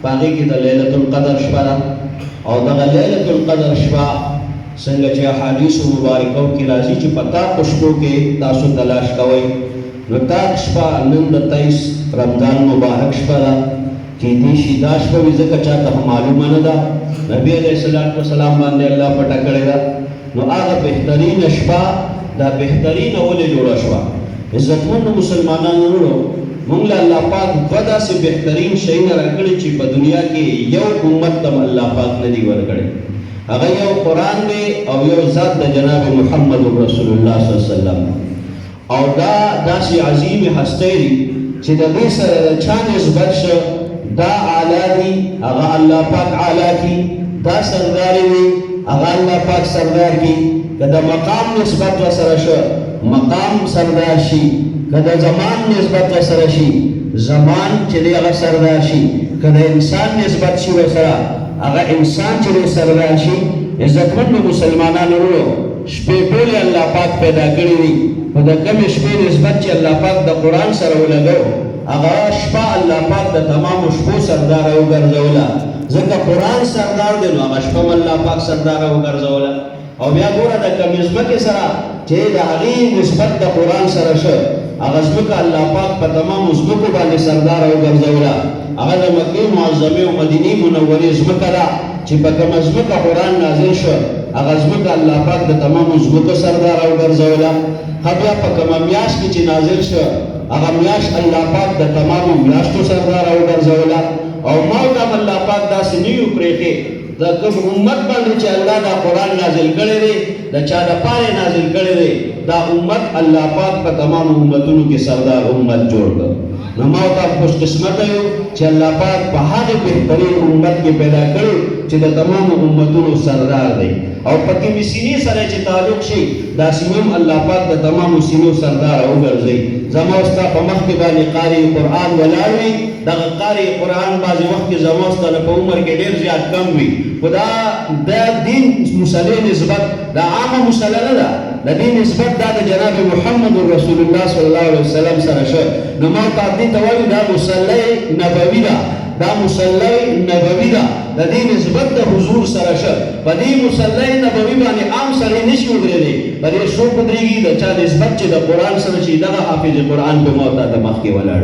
باقي کې د ليله القدر شپه ده او دغه ليله القدر شپه څنګه چې احادیث مبارکو کې راځي چې پتا پښتو کې تاسو تلاش کوئ نو تا شپه نن د 23 رمضان مبارک شپه ده کې دې شي دا شپه وي ځکه چاته معلومه نه ده نبی علیه الصلاۃ والسلام باندې الله پټه کړې ده نو هغه بهترین شپه دا بهترین ولې جوړه شوه عزتمن مسلمانانو ورو مونږ له الله پاک دوه داسې بهترین شیونه راکړي چې په دنیا کې یو امت ته الله پاک نه دی ورکړی هغه یو قرآن دی او یو ذات د جناب محمد رسول الله صلی الله علیه وسلم او دا داسې عظیم هستی دی چې د دې سره د چا نسبت شه دا اعلی دی هغه الله پاک اعلی کی دا سرداری دی هغه الله پاک سردار کی که د مقام نسبت ورسره شه مقام سردار شي که د زمان نسبت ورسره شي زمان چې دی هغه سردار شي که د انسان نسبت شي ورسره هغه انسان چې دی سردار شي عزتمند مسلمانانو ورو شپې ټولې الله پاک پیدا کړي دي خو د کمې شپې نسبت چې الله پاک د قرآن سره ولګو هغه شپه الله پاک د تمامو شپو سردار وګرځوله ځکه قرآن سردار دی نو هغه شپه الله پاک سردار وګرځوله او بیا ګوره د کمې ځمکې سره چې د هغې نسبت د قرآن سره شه هغه ځمکه الله پاک په تمامو ځمکو باندې سردار وګرځوله هغه د مکې معظمې او مدینې منورې ځمکه ده چې په کومه ځمکه قرآن نازل شو هغه ځمکه الله پاک د تمامو ځمکو سردار وګرځوله بیا په کومه میاشت کې چې نازل شو هغه میاشت الله پاک د تمامو میاشتو سردار وګرځوله او ما ته الله پاک داسې نه یو پرېښې د کوم امت باندې چې الله دا قرآن نازل کړی دی د چا دپاره نازل کړی دی دا امت الله پاک په تمامو امتونو کې سردار امت جوړ کړ نو ما ته خوش قسمته یو چې الله پاک په هغې بهترین امت کې پیدا کړی چې د تمامو امتونو سردار دی او په کومې سینې سره چې تعلق شي دا سینې هم الله پاک د تمامو سینو سردار وګرځوي زما او ستا په مخ کې باندې قارئ قرآن ولاړ وي دغه قارئ قرآن بعضې وخت کې زما او ستا په عمر کې ډېر زیات کم وي خو دا د دین مسلې نسبت دا عامه مسله نه ده د دې نسبت دا د جناب محمد رسول الله صلی الله علیه وسلم سره شه نو ما ته دې ته وایو دا مصلی نبوي ده دا مصلی نبوي ده د دې نسبت د حضور سره شه په دې مصلی نبوي باندې عام سړی نشي ودرېدی په دې څوک ودرېږي د چا نسبت چې د قرآن سره چې دغه حافظ قرآن په ما ته د مخکې ولاړ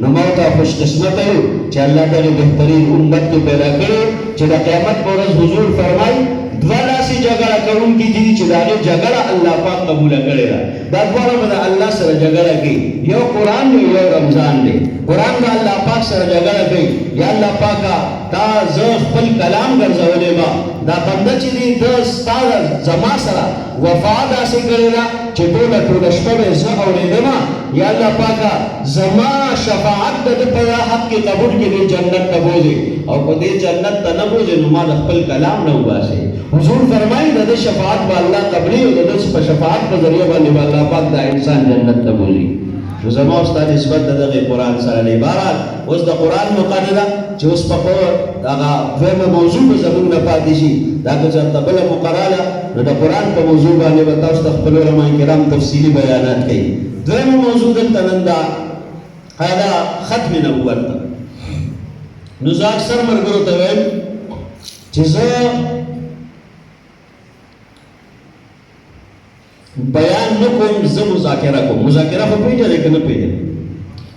نو ما ته خوش قسمته یو چې الله دغه بهترین امت کې پیدا کړی چې د قیامت په ورځ حضور فرمایي دوه داسې جګړه کوونکي دي چې د هغې جګړه الله پاک قبوله کړې ده دا دواړه به د الله سره جګړه کوي یو قرآن دی یو رمضان دی قرآن به الله پاک سره جګړه کوي یا الله پاکه دا زه خپل کلام ګرځولی ما دا بنده چې دی د ستا زما سره وفا داسې کړې ده چې ټوله شپه به زه اورېدم یا الله پاکه زما شفاعت د ده په حق کې قبول کړي جنت ته بوځي او په دې جنت ته نه بوځي نو ما د خپل کلام نه وباسي حضور فرمایي د دې شفاعت به الله قبلي او د دې په شفاعت په ذریعه باندې به الله پاک دا انسان جنت ته بوځي نو زما او ستا نسبت د دغې قرآن سره دی بهرحال اوس د قرآن مقاله ده چې اوس په هغه دویمه موضوع به زموږ نه پاتې شي دا که چېرته بله مقرره ده نو د قرآن په موضوع باندې به تاسو ته خپل علما کرام تفصیلي بیانات کوي دویمه موضوع دلته نن ده دا ختم نبوت ده نو زه اکثر ملګرو ته وایم چې زه بیان نه کوم زه مذاکره کوم مذاکره خو پوهېږئ که نه پوهېږئ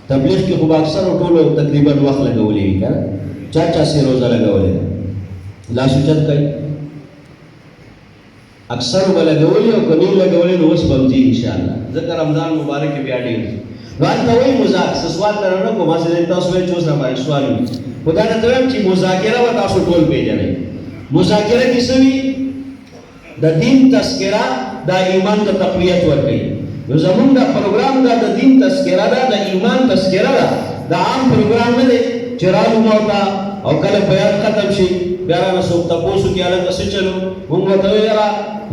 تبلیغ کې خو به اکثرو ټولو تقریبا وخت لګولی وي که چا سې روزه لګولی ده لاس اوچت کوي اکثرو به لګولي او که نه لګولي نو اوس به هم ځي انشاءالله ځکه رمضان مبارک کې بیا ډېر نو هلته وایي څه سوال درنه نه کوم هسې تاسو وایئ چې اوس راباندې سوال وي خو دا درته وایم چې مذاکره به تاسو ټول پېژنئ مذاکره کې څه وي د دین تذکره دا ایمان ته تقویت ورکوي نو زمونږ دا پروګرام دا د دین تذکره ده د ایمان تذکره ده دا عام پروګرام نه دی چې رالو ما ورته او کله بیان ختم شي بیا رانه څوک تپوس وکړي هلکه څه چلو مونږ ورته وایو یاره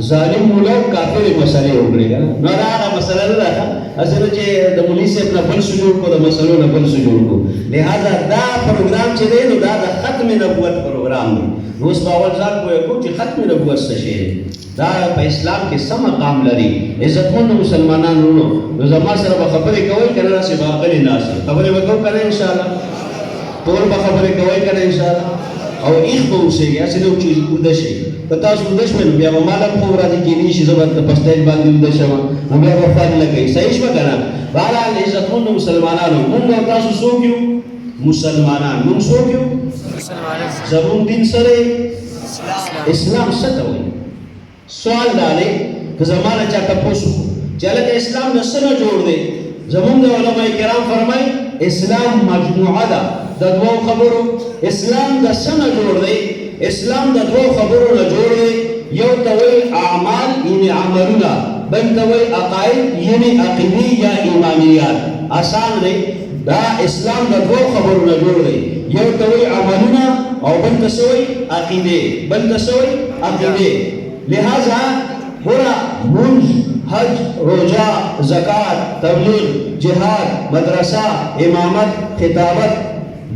ظالم مولا کافرې مسلې وکړې که نو دا هغه مسله نه ده هسې نه چې د مولي صاحب نه بل څه جوړ کړو د مسلو نه بل څه جوړ کړو لهذا دا پروګرام چې دی نو دا د ختم نبوت پروګرام دی نو اوس به اول ځان پوه کړو چې ختم نبوت څه شی دی دا په اسلام کې څه مقام لري عزتمندو مسلمانانو نو زما سره به خبرې کوئ که نه داسې به غلي ناست خبرې به کوو که نه انشاءالله ټول به خبرې کوئ که نه انشاءالله او ایخ به اوسېږي هسې نه چې اوده شئ که تاسو اوده شوئ نو بیا به ما هم خوب راځي کېدای شي زه به په سټیج باندې اوده شم نو بیا به فرق نه کوي صحیح شوه که نه بهرحال عزتمندو مسلمانانو مونږ او تاسو څوک یو مسلمانان مونږ څوک یو زمونږ دین سره اسلام څه ته وایي سوال دا دی که زما نه چا تپوس وکړو چې هلکه اسلام د څه نه جوړ دی زمونږ د علما کرام فرمایي اسلام مجموعه ده د دوو خبرو اسلام د څه نه جوړ دی اسلام د دوو خبرو نه جوړ دی یو ته وایي اعمال یعنې عملونه بل ته وایي عقاید یعنې عقیدې یا ایمانیات آسان دی دا اسلام د دوو خبرو نه جوړ دی یو ته وایي عملونه او بل ته څه وایي عقیدې بل ته څه وایي عقیدې لہذا ګوره مونځ حج روزه زکات تبلیغ جهاد مدرسه امامت خطابت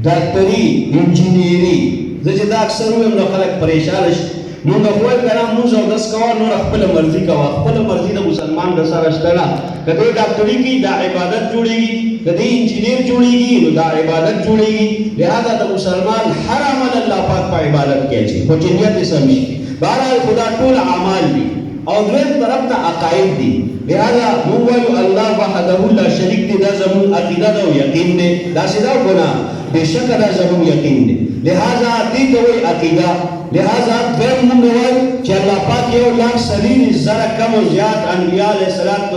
ډاکټري انجینیري زه چې دا اکثر ویم نو خلک پریشانه شي نو د وایي که نه مونځ اودس کوه نور خپله مرضي کوه خپله مرضي د مسلمان د سره شته نه که دی ډاکټري کوي دا عبادت جوړېږي که دی انجینیر جوړېږي نو دا عبادت جوړېږي لہذا د مسلمان هر عمل الله پاک په عبادت کې اچوي خو چې نیت یې سم شي بهرحال خدا ټول اعمال دي او دویم طرف ته عقاید دي لہذا موږ وایو الله وحده لا شریک دی دا زموږ عقیده ده او یقین دی داسې ده که نه بېشکه دا زموږ یقین دی لہذا دې ته وایي عقیده لہذا دویم موږ وایو چې الله پاک 1,40,000 کم او زیات انبیا علیه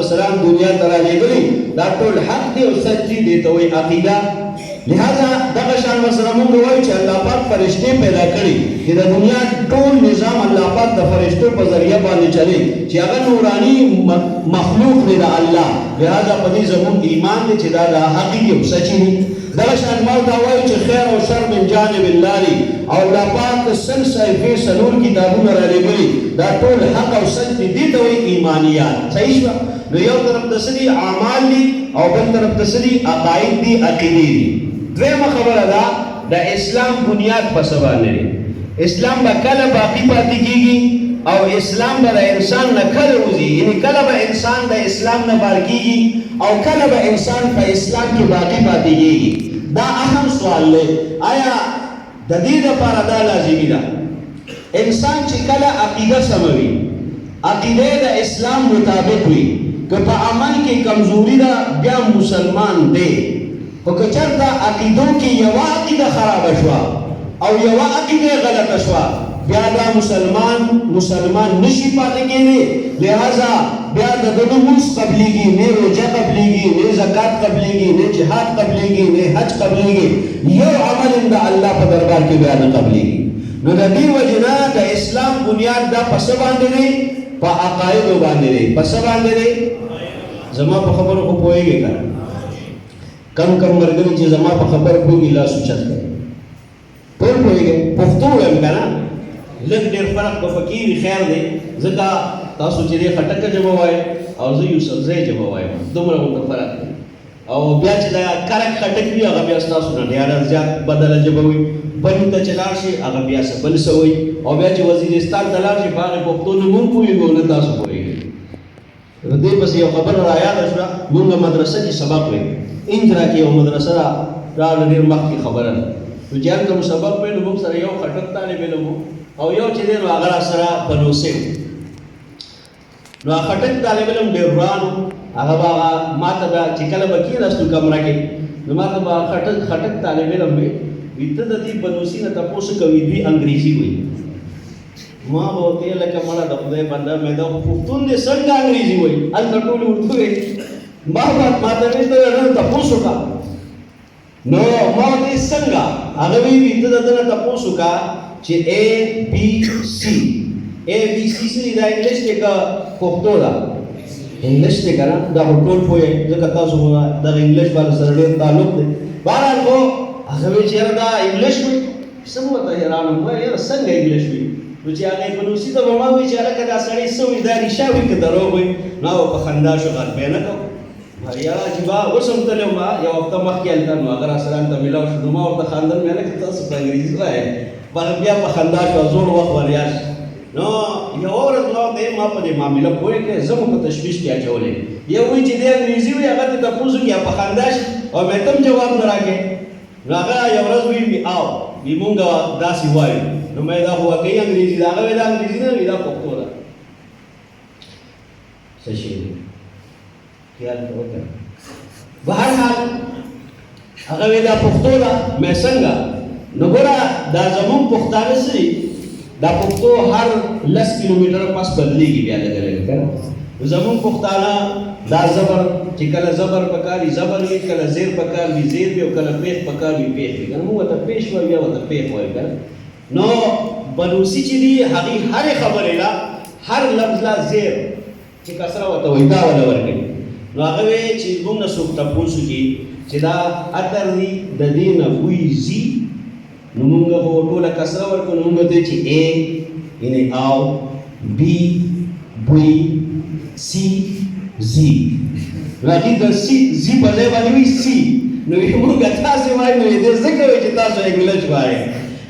السلام دنیا ته رالیږلي دا ټول حق دی او سچ دی دې ته وایي عقیده لہذا دغه شان ورسره موږ وایو چې الله پاک فرشتې پیدا کړي چې د دنیا ټول نظام الله پاک د فرشتو په ذریعه باندې چلی چې هغه نوراني مخلوق دی د الله لہذا په دې زموږ ایمان دی چې دا د حقیقي او سچي دي دغه شان ما ورته وایو چې خیر او شر من جانب الله دی او الله پاک سل صحیفې څلور کتابونه رالیږلي دا ټول حق او سچ دي دې ته وایي ایمانیات صحیح شوه نو یو طرف ته څه دي اعمال دي او بل طرف ته څه دي عقاید دي عقیدې دي دویمه خبره ده د اسلام بنیاد په څه باندې دی اسلام به کله باقي پاتې کېږي او اسلام به د انسان نه کله وځي یعنې کله به انسان د اسلام نه بار کېږي او کله به انسان په اسلام کې باقي پاتې کېږي دا اهم سوال دی آیا د دې دپاره دا لازمي ده انسان چې کله عقیده سموي عقیده د اسلام مطابق وي که په عمل کې کمزوري ده بیا مسلمان دی خو که چېرته عقیدو کې یوه عقیده خرابه شوه او یوه عقیده غلطه شوه بیا دا مسلمان نشي پاتې کېدی لہذا بیا د ده نه مونځ قبلېږي نه روژه قبلېږي نه زکات قبلېږي نه جهاد قبلېږي نه حج قبلېږي یو عمل هم د الله په دربار کې بیا نه قبلېږي نو د دې وجې نه د اسلام بنیاد دا په څه باندې دی په عقایدو باندې دی په څه باندې دی زما په خبرو خو پوهېږې که نه کم ملګري چې زما په خبره پوهېږي لاس اوچت کړي ټول پوهېږئ پښتو وایم که نه لږ ډېر فرق په فقیر خیر دی ځکه تاسو چې دی خټکه ژبه وایئ او زه یوسفزۍ ژبه وایم دومره ورته فرق دی او بیا چې دا کرک خټک وي هغه بیا ستاسو نه ډېره زیات بدله ژبه وي بل ته چې لاړ شي هغه بیا څه بل څه وایي او بیا چې وزیرستان ته لاړ شي په هغې پښتو نه مونږ پوهېږو نه تاسو پوهېږئ دې پسې یو خبره رایاده شوه مونږ مدرسه کې سبق وایو انجرا کې یو مدرسه راغله ډېر مخکې خبره ده نو چې هلته مو سبق وایو نو موږ سره یو خټک طالب علم و او یو چې دی نو هغه راسره بلوسۍ و نو هغه خټک طالب علم ډېر وران و هغه به ما ته به چې کله به کېناستو کمره کې نو ما ته به خټک طالب علم وي وي ته د دې بلوسۍ نه تپوس کوي دوی انګریزي وایي ما به ورته ویل لکه مړه د خدای بنده مې دا پښتون دی څنګه انګریزي وایي هلته ټول اردو وایي ما ته ویل ته تپوس وکړه نو ما ورته څنګه هغه وایي ته د ده نه تپوس وکړه چې ABC څه دا انګلیش دی که پښتو ده انګلیش دی که نه دا خو ټول پوهیږئ ځکه تاسو خو دغه انګلیش باندې سره ډېر تعلق دی بهرحال خو هغه وایي چې یاره دا انګلیش وایي څه مو ورته حیران وم وایي یاره څنګه انګلیش وایي نو چې هغې بلوسي ته به ما وایي چې هلکه دا سړی څه وایي دا رښتیا وایي که دروغ وایي نو هغه په خندا شو غږ به یې نه کوم یاره عجیبه اوس هم تللی وم یو هفته مخکې هلته نو هغه راسره هلته میلاو شو نو ما ورته خندل مې هلکه تاسو په انګریزي وایئ بیا په خندا شوه زوړ وخت وریا شو نو یوه ورځ ما ورته ما په دې معامله پوه کړې زه مو په تشویش کې اچولی یو وایي چې دی انګریزي وایي هغه ته تپوس وکړي یا په خندا شي او مې ته هم جواب نه راکړې نو هغه یو ورځ وی آو وی مونږه داسې وایو نو مې دا هو کوي انګریزي دا هغه دا انګریزي نه دا پښتو ده څه شي خیال وکړه بهر حال هغه دا پښتو ده مې څنګه نو ګوره دا زمون پښتانه سي دا پښتو هر 10 کیلومتر پاس بدلېږي بیا لګلګ زمون پښتانه دا زبر چې کله زبر پکاري زبر وي کله زیر پکار وي زیر وي او کله پیښ پکار وي پیښ وي کنه موږ ته پیښ وي یا ته پیښ وي کنه نو بلوسی چې دی هغه هر خبره لا هر لفظ لا زیر چې کسره وته وي دا ولا ورګي نو هغه چې موږ نسوک تاسو کې چې دا اثر دی د دینه وی زی نو موږ په ټوله کسره ورکو نو موږ ته چې ا یعنی او بی بوی سی زی راځي د سی زی په ځای باندې وی سی نو موږ تاسو وایو نو دې ځکه چې تاسو انګلیش وایي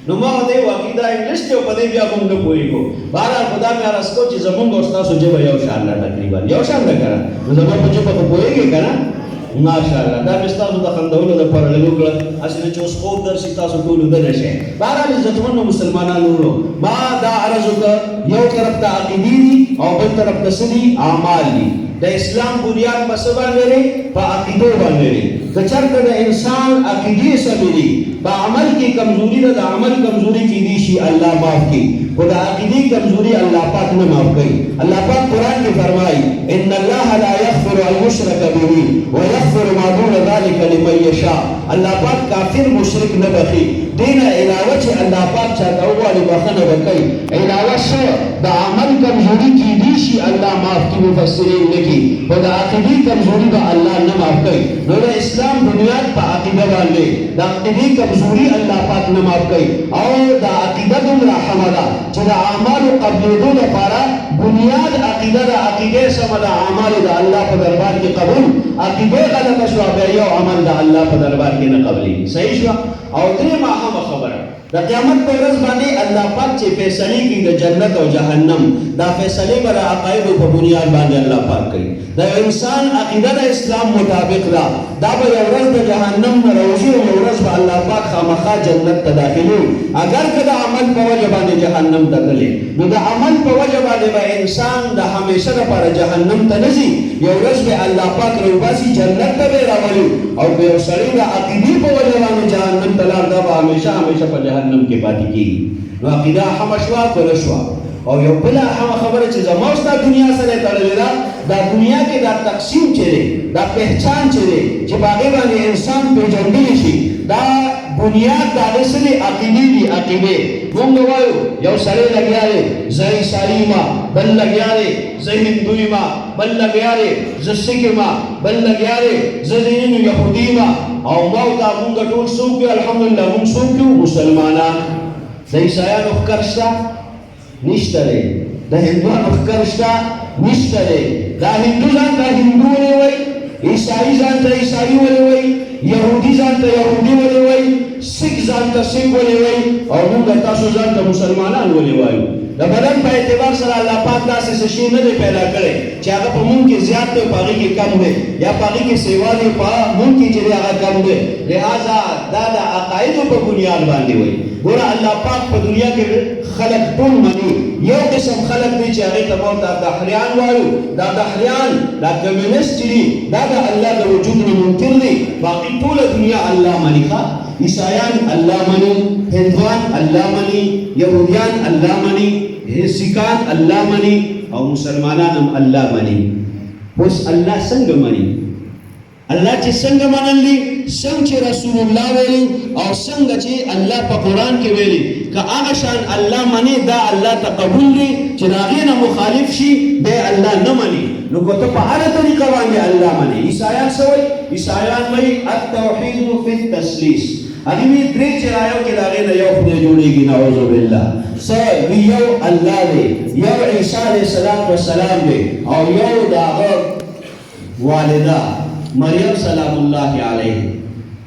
نو ما دې واقعي دا انګلیش ته په دې بیا کوم نه پوهیږو بارا خدا مې راستو چې زمونږ او تاسو جبه یو شان لا تقریبا یو شان ده کنه نو زمونږ په جبه پوهیږي کنه ماشاءالله دا مستاسو د خندولو د پر لګو کړه اصل چې اوس خوب درسي تاسو ټول درشه بارا عزتمنو مسلمانانو ما دا عرض وکړ یو طرف ته عقیدی او بل طرف ته سنی اعمال دي د اسلام بنیاد په څه باندې لري په عقیدو باندې لري که چېرته د انسان عقیدې سمې دي په عمل کې کمزوري ده د عمل کمزوري کېدی شي الله معاف کړي خو د عقیدې کمزوري الله پاک نه معاف کوي الله پاک قرآن کې فرمایي ان الله لا یغفر ان یشرک به ویغفر ما دون ذلك لمن یشاء الله پاک کافر مشرک نه بخي دین علاوه چې الله پاک چاته وغواړي بخښنه وکړي علاوه څه د عمل کمزوري کېدی شي الله معاف کړي مفسرین لیکي خو د عقیدې کمزوري به الله نه معاف کوي نو د اسلام بنیاد په عقیده باندې د عقیدې کمزوري الله پاک نه معاف کوي او د عقیده دومره حمه ده چې د اعمالو قبلېدو لپاره بنیاد عقیده د عقیدې سمه د اعمالو د الله په دربار کې قبول عقیده غلطه شوه بیا یو عمل د الله په دربار کې نه قبلېږي صحیح شوه او درېیمه اهمه خبره د قیامت په ورځ باندې الله پاک چې فیصلې کوي د جنت او جهنم دا فیصلې به د عقایدو په بنیاد باندې الله پاک کوي د انسان عقیده د اسلام مطابق ده دا به یو ورځ د جهنم نه راوځي او یو ورځ به الله پاک خامخا جنت ته داخلي اگر که د عمل په وجه باندې جهنم ته تللی نو د عمل په وجه باندې به انسان د همیشه لپاره جهنم ته نه ځي یو ورځ به الله پاک راوباسي جنت ته به راولي او که یو سړی د عقیدې په وجه باندې جهنم ته لاړ دا به همیشه په جهنم کې پاتې کېږي نو عقیده هغه شوه بله شوه او یو بله هغه خبره چې زما او ستا دنیا سره تړلې ده دا دنیا کې دا تقسیم چې دی دا پهچان چې دی چې په هغې باندې انسان پېژندلی شي دا بنیاد د هغې څه دی عقیدې دي عقیدې مونږ وایو یو سړی لګیا دی زه عیسایي یم بل لګیا دی زه هندو یم بل لګیا دی زه سیک یم بل لګیا دی زه ځینې یهودي یم او ما او تا مونږ ټول څوک یو الحمدلله مونږ څوک یو مسلمانان د عیسایانو ښکر شته نشته دی د هندوانو ښکر شته نشته دی دا هندو ځان ته هندو ولې وایي عیسایي ځان ته عیسایي ولې وایي یهودي ځان ته یهودي ولې وایي سیک ځان ته سیک ولې وایي او موږ تاسو ځان ته مسلمانان ولې وایو د بدن په اعتبار سره الله پاک داسې څه شی نه دی پیدا کړی چې هغه په مونږ کې زیات دی په هغې کې کم دی یا په هغې کې سیوا دی په مونږ کې چې دی هغه کم دی لہذا دا د عقایدو په بنیاد باندې وایي ګوره الله پاک په دنیا کې خلق ټول مني یو قسم خلق دی چې هغې ته موږ ته دحریان وایو دا دحریان دا کمیونسټ چې دي دا د الله د وجود نه منکر دي باقي ټوله دنیا الله مني عیسایان الله مني هندوان الله مني یهودیان الله مني سیکان الله مني او مسلمانان هم الله مني اوس الله څنګه مني الله چې څنګه منلی څنګه چې رسول الله ویلي او څنګه چې الله په قرآن کې ویلي که هغه شان الله مني دا الله ته قبول دی چې د هغې نه مخالف شي دی الله نه مني نو که ته په هره طریقه باندې الله مني عیسایان څه وایي عیسایان وایي التوحید فی التثلیث هغې وایي درې چې رایو کې د هغې نه یو خدای جوړېږي نعوذ بالله څه وي یو الله دی یو عیسی علیه السلام دی او یو د هغه والده مریم سلام الله علیه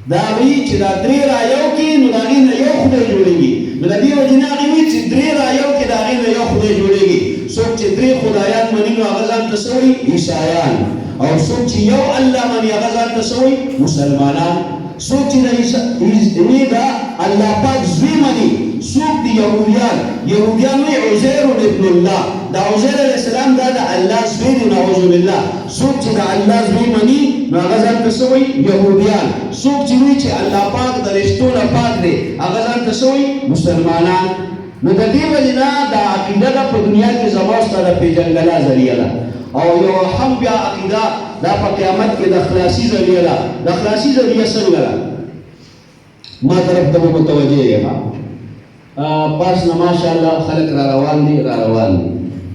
دا وی چې دا درې رایو کې نو د هغې نه یو خدای جوړېږي نو د دې وجې نه هغې وایي چې درې رایو کې د هغې نه یو خدای جوړېږي څوک چې درې خدایان مني نو هغه ځان ته څه وایي عیسایان او څوک چې یو الله مني هغه ځان ته څه وایي مسلمانان څوک چې دا الله پاک زوی مني څوک دي یهودیان وایي عزیر ابن الله دا عزیر علیه السلام دا د الله زوی دی نعوذ بالله څوک چې د الله زوی مني نو هغه ځان ته څه وایي یهودیان څوک چې وایي چې الله پاک د رشتو نه پاک دی هغه ځان ته څه وایي مسلمانان نو د دې وجې نه دا عقیده ده په دنیا کې زما ستا د پېژندګلا ذریعه ده او یو هم بیا عقیده دا په قیامت کې د خلاصي ذریعه ده د خلاصي ذریعه څنګه ده ما طرف ته متوجه یم پاس نه ماشاءالله خلک را روان دي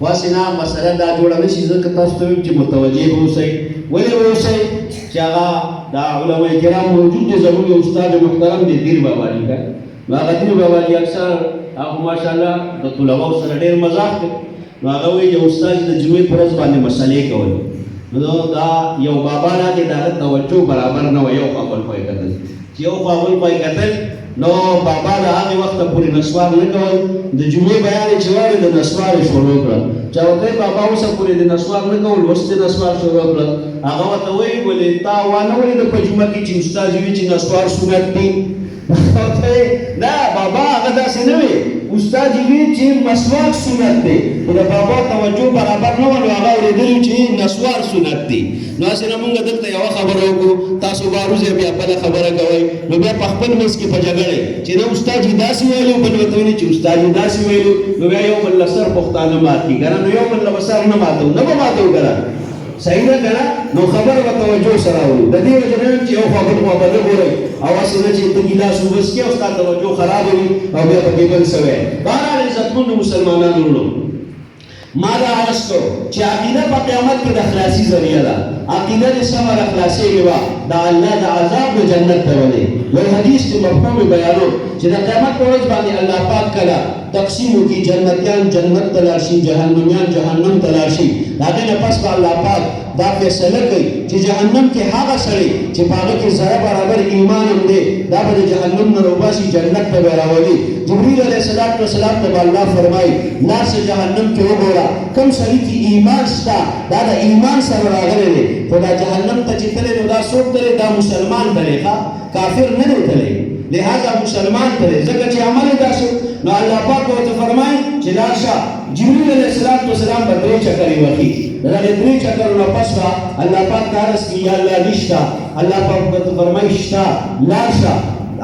واسې نه مسله دا جوړه نه شي ځکه تاسو ته ویم چې متوجه به اوسئ ولې به اوسئ چې هغه دا علما کرام موجود دي زموږ یو استاد محترم دی دیر بابا علي کا نو هغه دیر بابا علي اکثر هغه ماشاءالله د طلباو سره ډېر مزاح کوي نو هغه وایي چې استاد د جمعې په ورځ باندې مسلې کولې نو دا یو بابا راکې د هغه توجه برابر نه وي یو خپل پای کتل چې یو خپل پای کتل نو بابا د هغې وخته پورې نسوار نه کول د جمعې بیان یې چې واورې د نسوار یې شروع کړل چې ورته بابا اوسه پورې د نسوار نه کول اوس د نسوار شروع کړل هغه ورته وایي ولې تا وانه ولیده په جمعه کې چې استاد وي چې نسوار سنت دي نه بابا هغه داسې نه وي استاد وی چې مسواک سنت دی د بابا توجه برابر نه ول هغه اورېدلی چې نسوار سنت دی نو اسنه موږ دلته یو خبره وکړو تاسو باروزه بیا بل خبره کوي نو بیا په خپل منځ کې په جګړه چې نو استاد داسې ویلو بل وته چې استاد داسې ویلو نو بیا یو بل سر پښتانه ماتي ګره نو یو بل سر نه ماتو نه ماتو ګره صحیح ده کنه نو خبره په توجه سره وي د دې وجه نه چې یو خبر مو بدل ګورئ او اسنه چې ته ګیلاس وبس کې او ستاسو توجه خراب وي او بیا په کې بل سوي بهر عزتمن مسلمانانو ورو ما دا عرض چې عقیده په قیامت کې د خلاصي ذریعہ ده عقیده د سمره خلاصي وا دا الله د عذاب د جنت ته ولي یو حدیث کې مفهوم بیانو چې د قیامت په ورځ باندې الله پاک کړه تقسیم کی جنتیان جنت تلاشي جهنميان جهنم تلاشي داغه نه پس الله پاک دا فیصله کوي چې جهنم کې هغه سړی چې هغه کې ذره برابر ایمان هم دی دا به جهنم نه روباسي جنت ته راولي جبريل عليه السلام ته الله فرمایي ناس جهنم کې وګوره کوم سړی کې ایمان شته دا د ایمان سره راغلی دی خدا جهنم ته چې تللی نو دا څوک دی دا مسلمان دی کافر نه دی تللی لہذا مسلمان تللی ځکه چې عمل یې داسې نو الله پاک ورته فرمایي چې لاړ شه جبريل عليه السلام به 3 چکرې وکړي دغه 3 چکرونه پس به الله پاک ته عرض کړي یا الله نشته الله پاک ورته فرمایي شته لاړ شه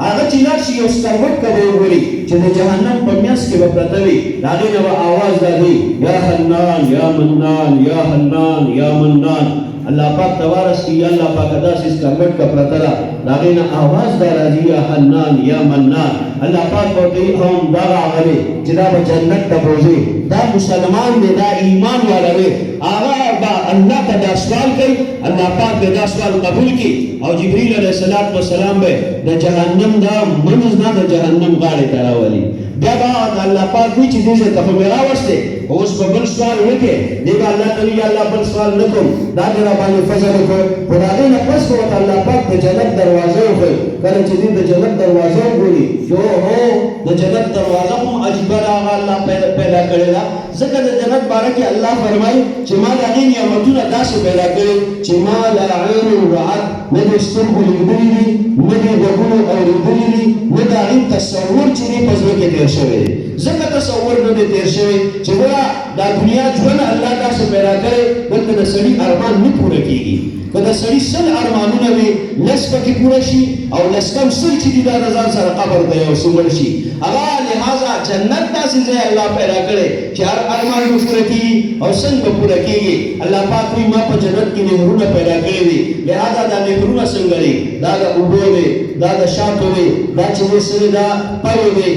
هغه چې لاړ شي یو سترګک ته به وګوري چې د جهنم په منځ کې به پرته وي د هغې نه به اواز راځي یا حنان یا منان یا حنان یا منان الله پاک توارث کی الله پاک داسې سترګک کا پرته ده د هغې نه اواز دا راځي یا حنان یا منان الله پاک ورته هم دا راغلی چې دا به جنت ته بوځي دا مسلمان دی دا ایمان والا دی هغه به الله ته دا سوال کوي الله پاک به دا سوال قبول کړي او جبريل عليه السلام به د جهنم دا منځ نه د جهنم غاړې ته راولي بیا به الله پاک وایي چې دې ته خو مې راوستې اوس به بل سوال وکړې دی به الله ته وایي الله بل سوال نه کوم دا دې راباندې فضل وکړ خو د هغې نه پس به ورته الله پاک د جنت دروازه وښیي کله چې دې د جنت دروازه وګوري چې اوهو د جنت دروازه هم عجیبه ده هغه الله پیدا کړې ده ځکه د جنت باره کې الله فرمایي چې ما د هغې نعمتونه داسې پیدا کړي چې ما لا عین رأت نه د سترګو لیدلي دي نه د غوږونو اورېدلي دي نه د هغې تصور چې دی په زړه کې تېر شوی دی ځکه تصور نه دی تېر شوی چې ګوره دا دنیا ژوند الله داسې پیدا کړی دلته د سړي ارمان نه پوره کېږي که د سړي سل ارمانونه وي لس پکې پوره شي او لس کم سل چې دي دا د ځان سره قبر ته یو څه مړ شي هغه لہذا جنت داسې ځای الله پیدا کړی چې هر ارمان به پوره کېږي او څنګه به پوره کېږي الله پاک وایي ما په جنت کې نهرونه پیدا کړي دي لہذا دا نهرونه څنګه دي دا د اوبو دی دا د شاتو دی دا چې دی سره دا پلو دی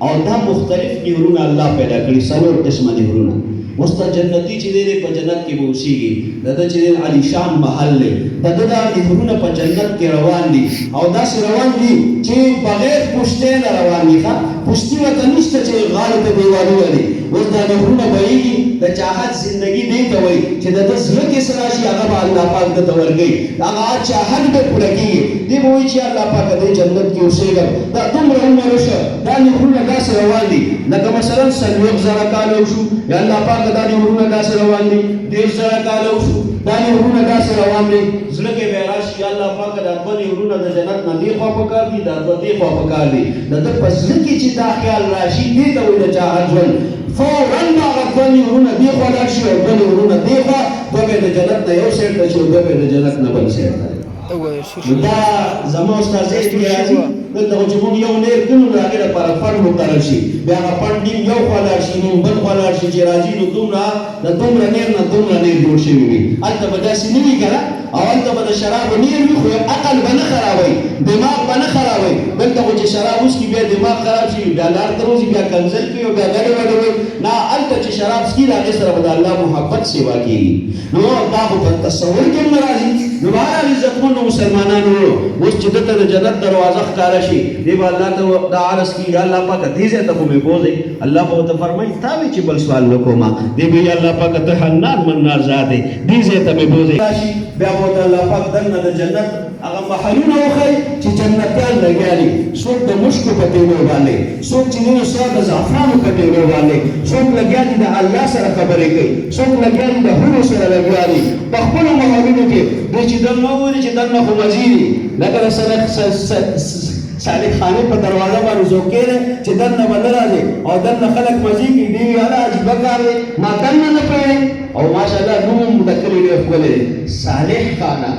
او دا مختلف نهرونه الله پیدا کړي 4 قسمه نهرونه اوس ته جنتي چې دی په جنت کې به اوسېږي د ده چې دی عالیشان محل دی د ده دا نهرونه په جنت کې روان دي او داسې روان دي چې بغیر پوښتې نه روان دي ښه پوښتې ورته نشته چې غاړې ته دیوالونه دي اوس دا نهرونه بهېږي د چاحت زندګي دې ته وایي چې د ده زړه کې څه راشي هغه به الله پاک ده ته ورکوي هغه چاحت به پوره کېږي دې به وایي چې الله پاکه دې جنت کې اوسېږم دا دومره عمر وشه دا نهرونه داسې روان دي لکه مثلا 40 زره کاله وشو یا الله پاک دا نهرونه داسې روان دي 10 زره کاله وشو دا نهرونه داسې روان دي زړه کې به راشي الله پاکه دا دوه نهرونه د جنت نه دې خوا پکار دي دا دوه دې خوا پکار دي د ده په زړه کې چې دا خیال راشي دې ته وایي د چاغ ژوند فوراً به هغه دوه نهرونه دې خوا لاړ شي او دوه نهرونه دې خوا دوه به د جنت نه یو سیټ ته شي او دوه به د جنت نه بل سیټ ته دا زما استاد زید راځي دلته چې موږ یو نیر کړو نو هغې لپاره فنډ مقرر شي بیا هغه فنډ نیم یو خوا لاړ شي نیم بل خوا لاړ شي چې راځي نو دومره د دومره نیر نه دومره نیر جوړ شوي وي هلته به داسې نه وي که نه او هلته به د شرابو نیر وي خو عقل به نه خرابوي دماغ به نه خرابوي دلته خو چې شراب وڅکي بیا دماغ خراب شي بیا لار ته وځي بیا کنځل کوي او بیا ګډې وډې نه هلته چې شراب څکي د هغې سره به د الله محبت سیوا کېږي نو دا خو په تصور کې هم نه راځي نو بهرحال عزتمندو مسلمانانو اوس چې دلته د جنت دروازه ښکاره شي دی به الله ته دا عرض کېږي الله پاکه دې ځای ته خو مې بوځئ الله به ورته فرمایي تا وی چې بل سوال نه کومه دی به وي الله پاکه ته حنان منان ذات دی دې ځای ته مې بوځئ بیا به ورته الله پاک دننه د جنت هغه محلونه وښایي چې جنتیان لګیا دي څوک د مشکو په تیلو باندې څوک چې دي ستا د زعفرانو په تیلو باندې څوک لګیا دي د الله سره خبرې کوي څوک لګیا دي د حورو سره لګیا دي په خپلو محلونو کې دوی چې دننه وګوري چې دننه خو مزي دي لکه د صالح خانې په دروازه باندې څوک کېنی چې دننه به نه راځي او دننه خلک مزي کوي دی وي هله عجیبه کار دی ما دننه نه پوهېږم او ماشاءالله نوم هم د کلي ډېر ښکلی دی صالح خانه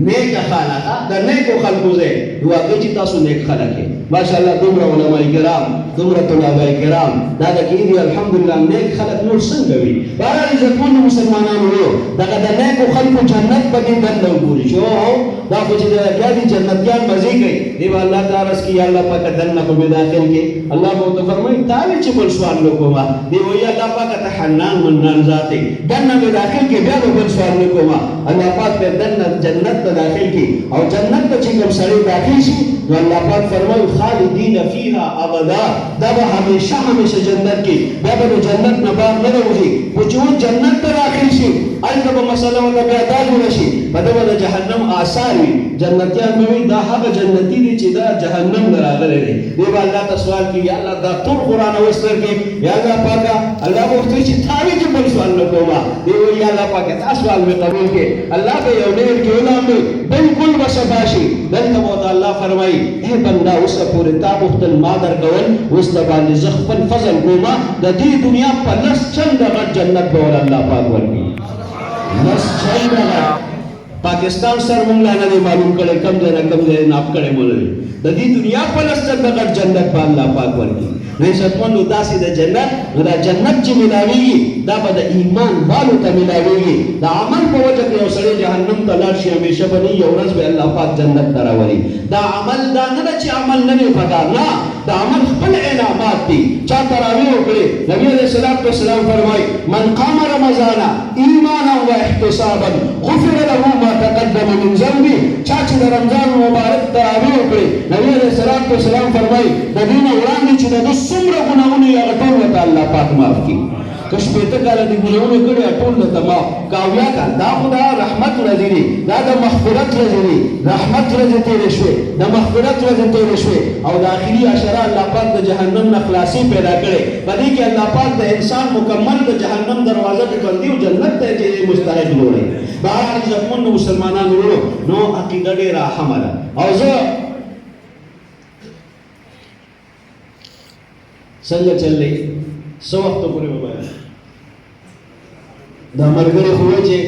نیکه خانه د نیکو خلکو ځای واقعي چې تاسو نیک خلک یې ماشاءالله دومره علما کرام دومره طلبه کرام دا د کې دي الحمدلله نیک خلک نور څنګه وي بهرحال عزتمندو مسلمانانو وو دغه د نیکو خلکو جنت په دې دننه وګوري چې دا خو چې لګیا دي جنتیان مزې کوي دی به الله ته عرض کړي یا الله پاکه دننه خو مې داخل کړي الله به ورته فرمایي تا وې چې بل سوال نه کومه دی وایي الله پاکه ته حنان منان ذات یې دننه مې داخل کړي بیا به بل سوال نه کومه الله پاک به دننه جنت ته داخل کړي او جنت ته چې کوم سړی داخل شي نو الله پاک فرمایي خالدین فیها ابدا دا به همیشه همیشه جنت کې بیا به د جنت نه بار نه وځي خو چې جنت ته داخل شي هلته به مسله ورته بیا دا جوړه شي په ده به د جهنم آثار وي جنتیان به وي دا هغه جنتي دی چې دا جهنم نه راغلی دی دی به الله ته سوال کوي یا الله دا ټول قرآن اوستر کې یا الله پاکه الله به ورته وایي چې تا وایي چې بل سوال نه کومه دی وایي یا الله پاکه دا سوال مې قبول کړې الله به یو ډېر کې ولامبي بالکل به صفا شي دلته به ورته الله فرمایي ای بنده اوسه پورې تا غوښتل ما درکول اوس د باندې زه خپل فضل کومه د دې دنیا په لس چنده غټ جنت به ول الله پاک ورکړي لس چنده پاکستان سره مونږ لا نه دی معلوم کړی کم ځای نه کم ځای ناپ کړی مو نه دی د دې دنیا په لس چنده غټ جنت به الله پاک ورکړي نو عزتمندو داسې د جنت نو دا جنت چې ملاویږي دا به د ایمان والو ته ملاویږي د عمل په وجه کې یو سړی جهنم ته لاړ شي همیشه به نه یو ورځ به الله پاک جنت ته راولي دا عمل دا نه ده چې عمل نه وي پکار نه دا عمل خپل انعامات دي چا تراویح وکړې نبي علیه الصلاة والسلام فرمایي من قام رمضان ایمانا و احتسابا غفر له ما تقدم من ذنبه چا چې د رمضان مبارک تراویح وکړې نبي علیه الصلاة والسلام فرمایي د دې نه وړاندې چې د ده څومره ګناهونه یې هغه ټول ورته الله پاک معاف کړي که شپېته کاله دې ګناهونه کړي ټول درته معاف که اویا کاله دا خو دا رحمت ورځې دي دا د مغفرت ورځې دي رحمت ورځې تېرې شوې د مغفرت ورځې تېرې شوې او د آخري عشره الله پاک د جهنم نه خلاصي پیدا کړې په دې کې الله پاک د انسان مکمل د جهنم دروازه پې بندي او جنت ته چې مستحق لوړی بهرحال عزتمندو مسلمانانو وروڼو نو عقیده ډېره اهمه ده او زه څنګه چل دی څه وخته پورې به بیان دا ملګري خو وایي چې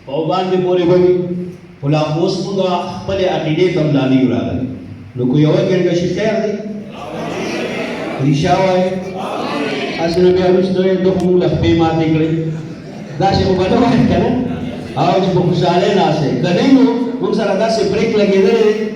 په باندې پورې به وي خو لا اوس موږ خپلې عقیدې ته هم لا نه یو راغلي نو که یوه ګڼګه شي خیر دی ریښه وایي هسې نو بیا وروسته وایي ده خو موږ له خپې ماتې کړې داسې خو به نه وایي که نه او چې په خوشحالۍ ناست دی که نه نو موږ سره داسې بریک لګېدلی دی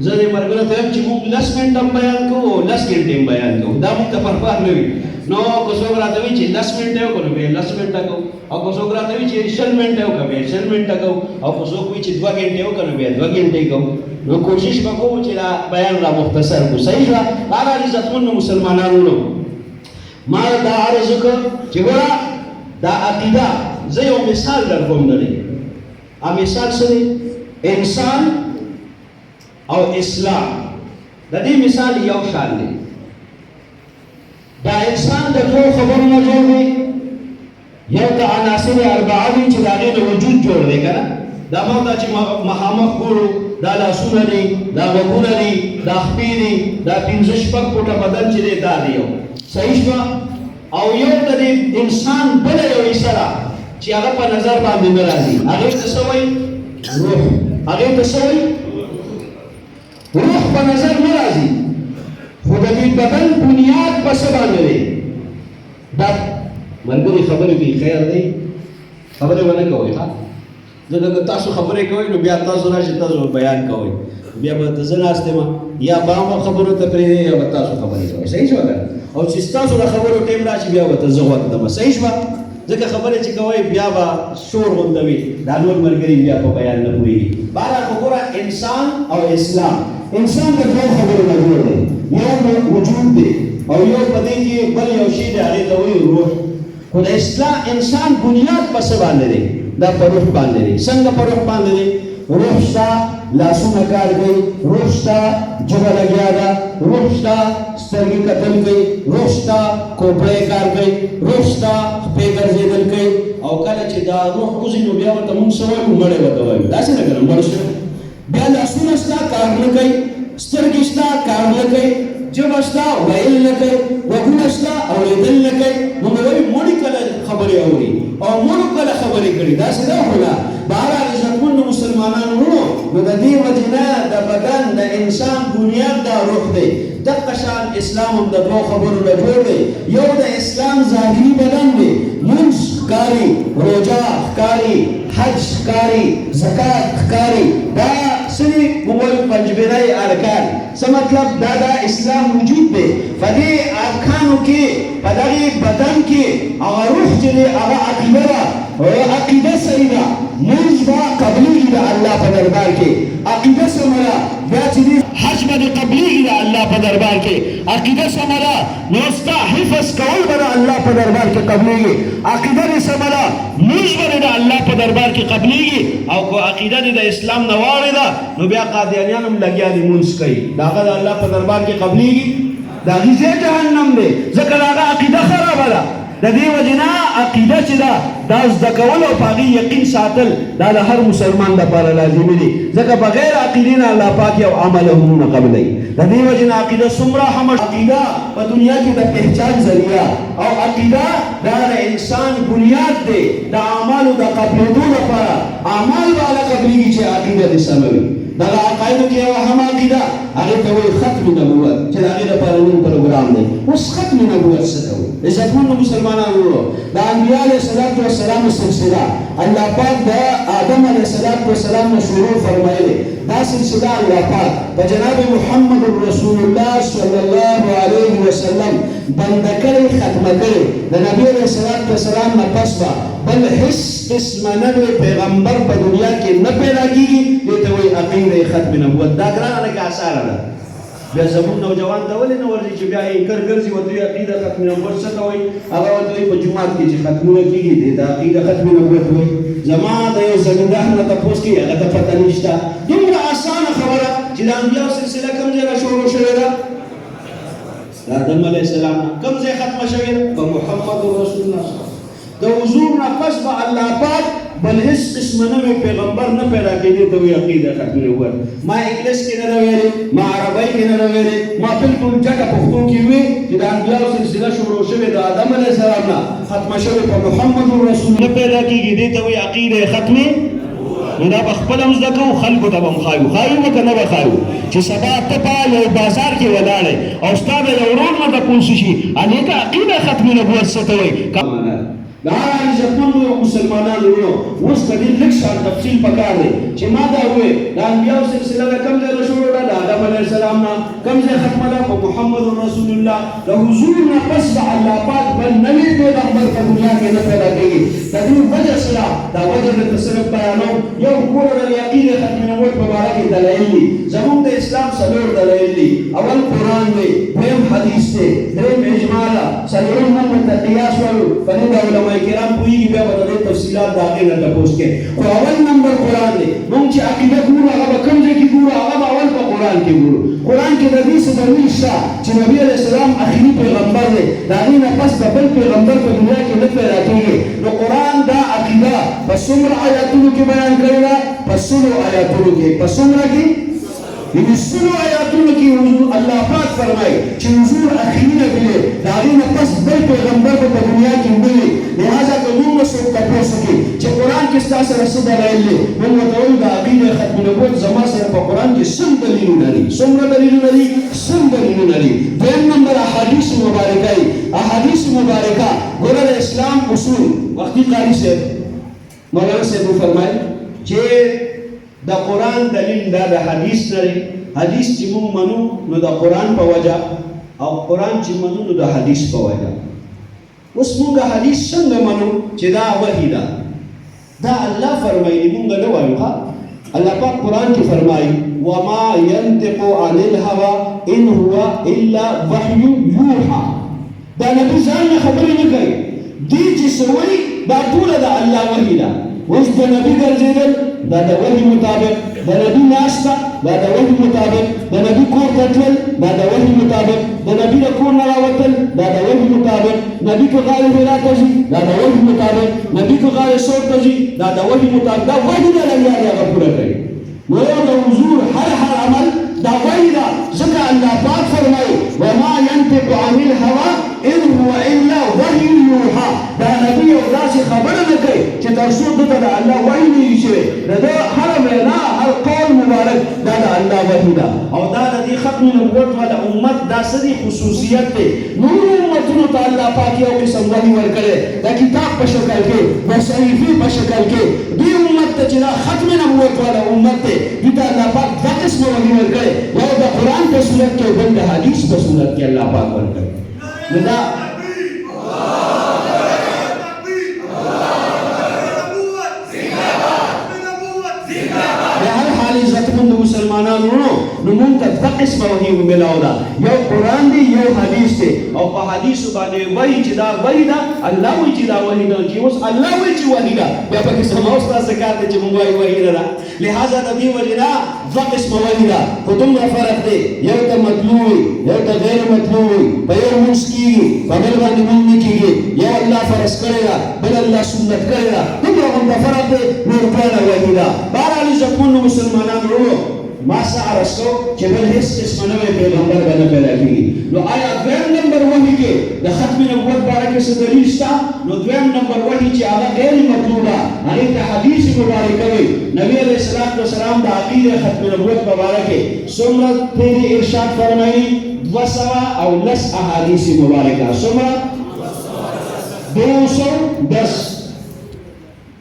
زه دې ملګرو ته وایم چې موږ 10 منټه هم بیان کوو 10 ګنټې هم بیان کوو دا موږ ته پرپار نه وي نو که څوک راته وایي چې 10 منټه وکړو نو بیا 10 منټه کوو او که څوک راته وایي چې 20 منټه وکړو بیا 20 منټه کوو او که څوک وایي چې 2 ګنټې وکړو نو بیا 2 ګنټې کوو نو کوشش به کوو چې دا بیان را مختصر کړو صحیح شوه بهرحال عزتمندو مسلمانانو ما دا عرض وکړ چې ګوره دا عقیده زه یو مثال در کوم د دې مثال څه دی انسان او اسلام د دې مثال یو شان دی دا انسان د ټول خبرو نه جوړ دی یو د عناصر عناصر اربعه دي چې د هغې د وجود جوړ دی که نه دا موږ ته چې مخامخ ګورو دا لاسونه دي دا غوږونه دي دا خپې دي دا پنځه شپږ فوټه بدن چې دی دا دی یو صحیح شوه او یو د دې انسان بله یو حصه ده چې هغه په نظر باندې نه راځي هغې ته څه وایي روح هغې ته څه وایي روح په نظر نه راځي خو د دې بدن بنیاد په څه باندې دی دا ملګري خبرې کوي خیر دی خبرې به نه کوئ ښه ځکه که تاسو خبرې کوئ نو بیا تاسو راشئ تاسو بیان کوئ بیا به ته زه ناست یم یا به هم خبرو ته پرېږدئ یا به تاسو خبرې کوئ صحیح شوه که او چې ستاسو د خبرو ټیم راشي بیا به ته زه غوږ ږدم صحیح شوه ځکه خبرې چې کوئ بیا به شور غوندوي دا نور ملګري بیا په بیان نه پوهېږي بهرحال خو ګوره انسان او اسلام انسان د دوو خبرو نه جوړ دی یو وجود دی او یو په دې کې بل یو شی دی هغې ته وایي روح خو د انسان بنیاد په څه باندې دی دا په روح باندې دی څنګه په روح باندې دی روح شته لاسونه کار کوي روح شته ژبه لګیا ده روح شته سترګې کتل کوي روح شته کوپړی کار کوي روح شته خپې ګرځېدل کوي او کله چې دا روح وځي نو بیا ورته مونږ څه وایو مړی ورته وایو داسې نه که نه مړ شو بیا لاسونه شته کار نه کوي سترګې شته کار نه کوي ژبه شته ویل نه کوي غوږونه شته اورېدل نه کوي نو مې وایي مړي کله خبرې اوري او مړو کله خبرې کړي داسې نه خو نه بهرحال عزتمنو مسلمانانو وروڼو نو د دې وجې نه د بدن د انسان بنیاد دا روح دی دقه شان اسلام هم د دوو خبرو نه جوړ دی یو د اسلام ظاهري بدن دی لمونځ ښکاري روژه ښکاري حج ښکاري زکات ښکاري دا څه دي موږ وایو پنجبینی ارکان څه مطلب دا د اسلام وجود دی په دې ارکانو کې په دغې بدن کې هغه روح چې دی هغه عقیده ده عقیده صحیح ده لمونځ به قبلیږي د الله په دربار کې عقیده سمه ده بیا چې دی حج به دې قبلیږي د الله په دربار کې عقیده سمه ده نو ستا حفظ کول به د الله په دربار کې قبلیږي عقیده دې سمه ده لمونځ به دې د الله په دربار کې قبلیږي او که عقیده دې د اسلام نه واړېده نو بیا قادیانیان هم لګیا دي لمونځ کوي د هغه د الله په دربار کې قبلیږي د هغې ځای جهنم دی ځکه د هغه عقیده خرابه ده د دې وجې نه عقیده چې ده دا زده کول او په هغې یقین ساتل دا د هر مسلمان دپاره لازمي دي ځکه بغیر عقیدې نه الله پاک یو عمل هم نه قبلوي د دې وجې نه عقیده څومره عقیده په دنیا کې د پهچان ذریعه او عقیده دا د انسان بنیاد دی د اعمالو د قبلېدو لپاره اعمال به هله قبلېږي چې عقیده دې سمه وي دغه عقایدو کې یوه هم عقیده هغې ته وایي ختم نبوت چې د هغې لپاره نن پروګرام دی اوس ختم نبوت څه ته وایي عزتمنو مسلمانانو وروڼو د انبیا علیه صلات وسلام سلسله الله پاک د آدم علیه صلات وسلام نه شروع فرمایلې دا سلسله الله پاک په جناب محمد رسول الله صلی الله علیه وسلم بنده کړې ختمه کړې د نبي علیه صلات وسلام نه پس به بل هیڅ قسمه نوی پیغمبر په دنیا کې نه پیدا کېږي دې ته وایي عقیده ختم نبوت دا ګرانه لکه اسانه ده بیا زموږ نوجوان ته ولې نه ورځي چې بیا انکر ګرځي ورته وایي عقیده ختم نبوت څه ته وایي هغه ورته وایي په جومات کې چې ختمونه کېږي دې ته عقیده ختم نبوت وایي زما د یو زمیندار نه تپوس کوي هغه ته پته نشته دومره اسانه خبره چې د انبیاو سلسله کوم ځای نه شروع شوې ده د آدم علیه السلام نه کوم ځای ختمه شوې ده په محمد رسول الله د حضور نه پس به الله پاک بل هیڅ قسمه نوی پیغمبر نه پیدا کېدی ته وایي عقیده ختم نبوت ما انګلیس کې نه ده ویلې ما عربۍ کې نه ده ویلې ما بلکل جګه پښتو کې وي چې د انبیاو سلسله شروع شوې د آدم علیه السلام نه ختمه شوې په محمد رسول نه پیدا کېږي دې ته وایي عقیده ختمې نو دا به خپله هم زده کوو خلکو ته به هم ښایو ښایو به که نه به ښایو چې سبا ته په یو بازار کې ولاړې او ستا د یو ورور نه تپوس شي هغې ته عقیده ختم نبوت څه ته وایي دا عزتمنو مسلمانانو وروڼو اوس د دې لږ شان تفصیل پکار دی چې ما دا وویل د انبیاو سلسله د کوم ځای نه شروع ده د آدم علیه السلام نه کوم ځای ختمه ده په محمد رسول الله د حضور نه پس به الله پاک بل نوی پیغمبر په دنیا کې نه پیدا کېږي د دې وجه سره دا وجه درته صرف بیانوم یو ګوره د عقیدې ختم نبوت په باره کې دلایل دي زموږ د اسلام څلور دلایل دي اول قرآن دی دویم حدیث دی دریم اجماع ده څلورم هم ورته قیاس وایو په دې د علماء کرام پوهېږي بیا به د دې تفصیلات د هغې نه تپوس کوې خو اول نمبر قرآن دی موږ چې عقیده ګورو هغه به کوم ځای کې ګورو هغه به اول په قرآن کې ګورو قرآن کې د دې څه دلیل شته چې نبي علیه السلام آخري پیغمبر دی د هغې نه پس به بل پیغمبر په دنیا کې نه پیدا کېږي نو قرآن دا په څومره آیاتونو کې بیان کړې ده؟ په سلو آیاتونو کې. په څومره کې؟ یعنې سلو آیاتونو کې حضور الله پاک فرمایي چې حضور اخري نبي دی، د هغې نه پس بل پیغمبر به په دنیا کې نه وي. لهذا که موږ به څوک تپوس وکړي چې قرآن کې ستا سره څه دلایل دی، موږ ورته وایو د هغې د ختم نبوت زما سره په قرآن کې سل دلیلونه دي. څومره دلیلونه دي؟ سل دلیلونه دي. دویم نمبر احادیث مبارکه دي. احادیث مبارکه ګوره د اسلام اصول وختي قاري صاحب مولانا صاحب وفرمایل چې د قرآن دلیل دا د حدیث نه دی. حدیث چې موږ منو نو د قرآن په وجه، او قرآن چې منو نو د حدیث په وجه. اوس موږ حدیث څنګه منو چې دا وحی ده؟ دا الله فرمایي، موږ نه وایو. ها الله پاک قرآن کې فرمایي وما ينطق عن الهوى ان هو الا وحي يوحى. دا نبی ځان نه خبرې نه کوي، دی چې څه وایي دا ټوله د الله وحی ده. اوس د نبی ګرځېدل دا د وحی مطابق، د نبی ناسته دا د وحی مطابق، د نبی کور ته تلل دا د وحی مطابق، د نبی د کور نه راوتل دا د وحی مطابق، نبی که غار حرا ته ځي دا د وحی مطابق، نبی که غار ثور ته ځي دا د وحی مطابق. دا وحی نه الله هغه پوره کوي. نو د حضور هر عمل دا وحی ده. ځکه الله پاک فرمایي وما ينطق عن الهوى ان هو الا وحي يوحى. دا نبی یو داسې خبره نه کوي چې تر څو دته د الله وحی نه وي شوی. د ده هر وینا هر قول مبارک دا د الله وحی ده. او دا د دې ختم نبوت والا امت دا څه دی؟ خصوصیت دی. نورو امتونو ته الله پاک یو قسم وحی ورکړی د کتاب په شکل کې، د صحیفې په شکل کې. دې امت ته چې دا ختم نبوت والا امت دی، دې ته الله پاک دا قسم وحی ورکړی، یو د قرآن په صورت کې او بل د حدیث په صورت کې الله پاک ورکړی. نو دا زمونږ مسلمانانو نو مونږ ته دوه قسمه وحي ملاو ده، یو قرآن دی یو حدیث دی. او په حدیثو باندې وایي چې دا وحي ده، الله وایي چې دا وحي ده. چې اوس الله وایي چې وحي ده، بیا پکې زما او ستاسو کار دی چې مونږ وایو وحي نه ده. لهذا د دې وجې نه دوه قسمه وحي ده، خو دومره فرق دی، یو ته مطلوب وي یو ته غیر مطلوب وي. په یو مونځ کېږي په بل باندې مونځ نه کېږي، یو الله فرض کړی ده بل الله سنت کړی ده. دومره غوندې فرق دی، نور ټوله وحي ده. بهرحال زمونږ مسلمانانو ما څه عرض کو چې بل هېڅ قسمه نوی پیغمبر به نه پیدا کېږي. نو آیا دویم نمبر وحي کې د ختم نبوت باره کې څه دلیل شته؟ نو دویم نمبر وحي چې هغه غیر مطلوبه، هغې ته حدیث مبارکه وي. نبي علیه السلام د هغې د ختم نبوت په باره کې څومره تېرې ارشاد فرمایي؟ 210 احادیث مبارکه. څومره؟ 210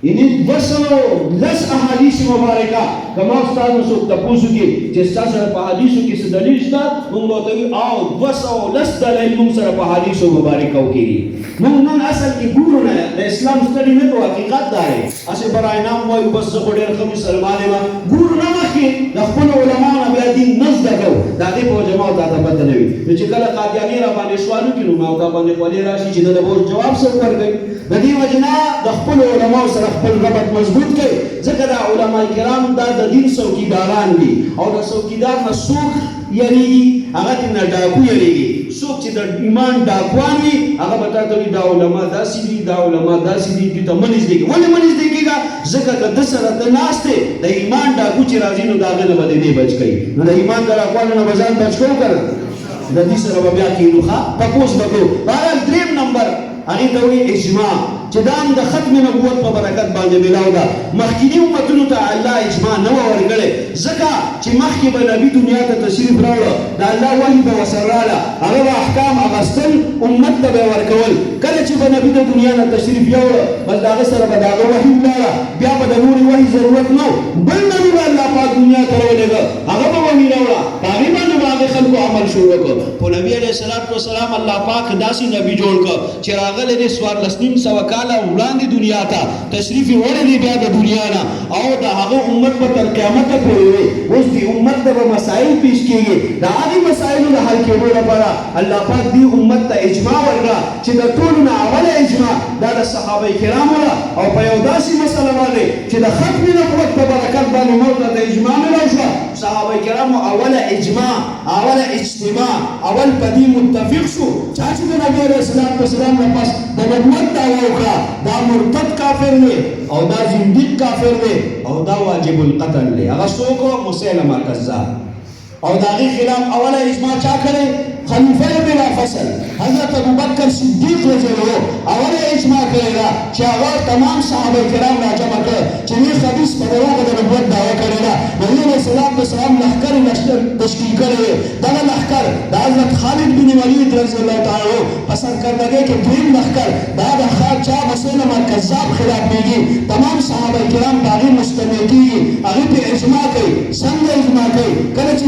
یعنی 210 احادیث مبارکه. کما استاد نو څوک تاسو کې چې تاسو سره په حدیثو کې څه دلیل شته، موږ ورته وایو او 210 دلیل موږ سره په حدیثو مبارکو کې دي. موږ نن اصل کې ګورو نه د اسلام ستړي نه کوو، حقیقت دا دی. اسې برای نام وایو بس زه خو ډېر ښه مسلمان یم، ګورو نه مخکې د خپلو علماو نه بیا دین نه زده کوو. د هغې په وجه ما ورته ته پته نه وي. نو چې کله قادیاني را باندې سوال وکړي نو ما ورته باندې خولې راشي چې د به جواب څه ورکوي. د دې وجې نه د خپلو علماو سره خپل ربط مضبوط کړئ، ځکه دا علما کرام دا د دین څوکیداران دي. او د څوکیدار نه څوک یریږي؟ هغه ترې نه ډاکو یریږي. څوک چې د ایمان ډاکوان وي هغه به تا ته وایي دا علما داسې دي دا علما داسې دي، دوی ته مه نږدې کېږه. ولې مه نږدې کېږه؟ ځکه که ده سره ته ناست دی د ایمان ډاکو چې راځي نو د هغه نه به د دې بچ کوي. نو د ایمان د ډاکوانو نه به ځان بچ کوو که نه؟ د دې سره به بیا کېنو ښه تپوس به کوو. بهرحال درېیم نمبر هغې ته وایي اجماع، چې دا هم د ختم نبوت په برکت باندې ملاو ده. مخکیني امتونو ته الله اجماع نه وه ورکړې، ځکه چې مخکې به نبي دنیا ته تشریف راوړه، د الله وحي به ورسره راغله، هغه به احکام اخیستل امت ته به یې ورکول. کله چې به نبي د دنیا نه تشریف یوړه بس د هغه سره به د هغه وحي ولاړه، بیا به د نورې وحي ضرورت نه و. بل نبي به الله پاک دنیا ته راولېږه، هغه به وحي راوړه، په هغې باندې به هغې خلکو عمل شروع کړ. خو نبي علیه السلام الله پاک داسې نبي جوړ کړ چې راغلی دی 1400 کاله وړاندې دنیا ته تشریف یې وړی دی بیا د دنیا نه، او د هغه امت به تر قیامته پورې وي. اوس دې امت ته به مسایل پیش کېږي، د هغې مسایلو د حل کېدو لپاره الله پاک دې امت ته اجماع ورکړه چې د ټولو نه اوله اجماع دا د صحابه کرامو ده. او په یو داسې مسله باندې چې د ختم نبوت په برکت باندې موږ ته د اجماع میلاو شوه صحابه کرامو اوله اجماع، اوله اجتماع، اول پدی متفق شو چاچی د نبی علیہ السلام نه پس د نبوت دعوا وکړه دا مرتد کافر دی او دا زنديق کافر دی او دا واجب القتل دی. هغه څوک مسلمه کذاب او داغی خلاف اوله اجماع چا کړی؟ خلیفہ بلا فصل حضرت ابوبکر صدیق رضی اللہ اوله اجماع کړی دا چې هغه تمام صحابه کرام راجمع کړ چې وی حدیث په دروغه د نبوت دعوا کړی دا. نبی علیہ السلام لښکر تشکیل کړی دغه لښکر د حضرت خالد بن ولید رضی اللہ تعالی په سرکردګۍ کې دویم لښکر دا د چا مسلمه کذاب خلاف دیږي تمام صحابه کرام باغی مستمع کیږي هغه په اجماع کوي. څنګه اجماع کوي؟ کله چې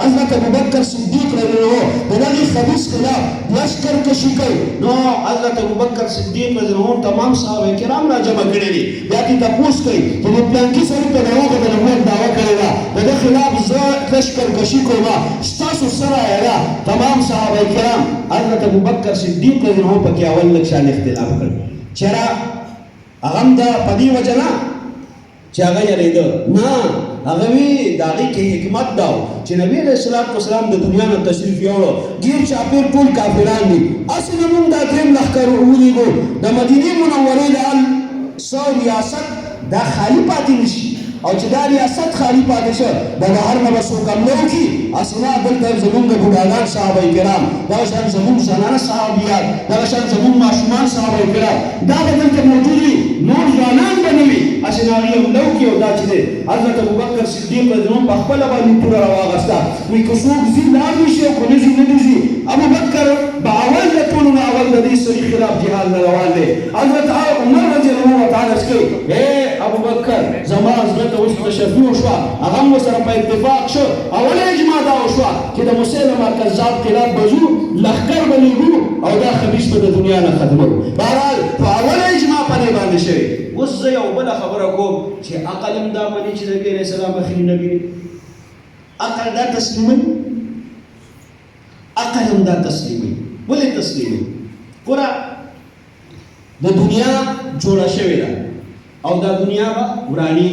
حضرت ابوبکر صدیق رضی اللہ دغه حدیث خلاف لشکر کشي کوي نو حضرت ابوبکر صدیق رضی اللہ تمام صحابه کرام را جمع کړي دي بیا دې تاسو کوي چې د پلانکی سره په دروغه د نبوت دعوا کړی دا دغه خلاف زه لشکر کشي کوم تاسو سره یا تمام صحابه کرام حضرت ابوبکر صدیق رضی اللہ په کې اول لکشان اختلاف کړ چیرې هغه دا پدی وجنا چې هغه یریدو نه هغه وی داغه کې حکمت داو چې نبی علیہ السلام د دنیا نه تشریف یوړو غیر چاپیر ټول کافران دي اصل موږ دا دریم لښکر ولیدو د مدینه منورې د سو ریاست دا خالی پاتې نشي او چې دا ریاست خالی پاتې شو د بهر نه وسو کملو کی اسنا دلته زمونږ بډاګان صحابه کرام دا شان زمونږ زنانه صحابيات دا شان زمونږ ماشومان صحابه کرام دا دلته موجود دي نور ځوانان بنوي اسنا یو لو کې او دا چې حضرت ابوبکر صدیق رضی الله په خپل باندې پورا راوغستا وی کوڅوک زی لا نشي او نه زی نه زی ابوبکر باول ټول نه اول د دې سری خلاف جهاد روان دي حضرت عمر رضی الله تعالی عنہ اے ابوبکر زما حضرت اوس تشفیع شو هغه سره په اتفاق شو اوله اجماع دا شو چې د مسلمه کذاب خلاف بزو لخر بلیګو او دا خبيث په دنیا نه ختمو بهرحال په اوله اجماع باندې شوی. اوس زه یو بل خبره کوم چې عقل هم دا مانی چې نبی علیہ السلام اخري نبی عقل دا تسلیمي عقل هم دا تسلیمي ولې تسلیمي ګوره د دنیا جوړه شوې ده او دا دنیا به ورانی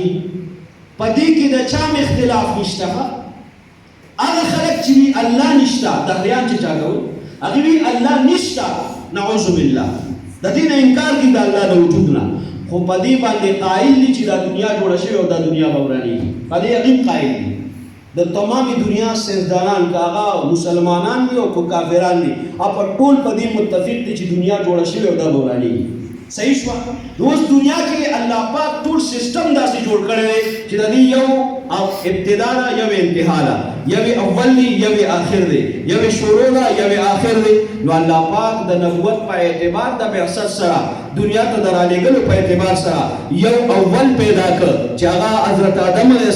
پدې کې د چا اختلاف نشته هغه خلک چې الله نشته دهریان چې چاګول هغه وی الله نشته نعوذ بالله د دې انکار کوي د الله د وجود نه خو پدې باندې قائل دي چې دا دنیا جوړه شوې او دا دنیا به ورانی پدې یقین قائل دي د تمامي دنیا سرداران کاغه مسلمانان دي او کافران دي په ټول پدې متفق دي چې دنیا جوړه شوې او دا به ورانی صحیح شو. اوس دنیا کې الله پاک ټول سیستم داسې جوړ کړی چې د دې یو ابتدا ده یو انتها ده یو اول دی یو آخر دی یو شروع ده یو آخر دی نو الله پاک د نبوت په اعتبار د بعثت سره دنیا ته درالېږلو په اعتبار سره یو اول پیدا کړ چې هغه حضرت آدم علیه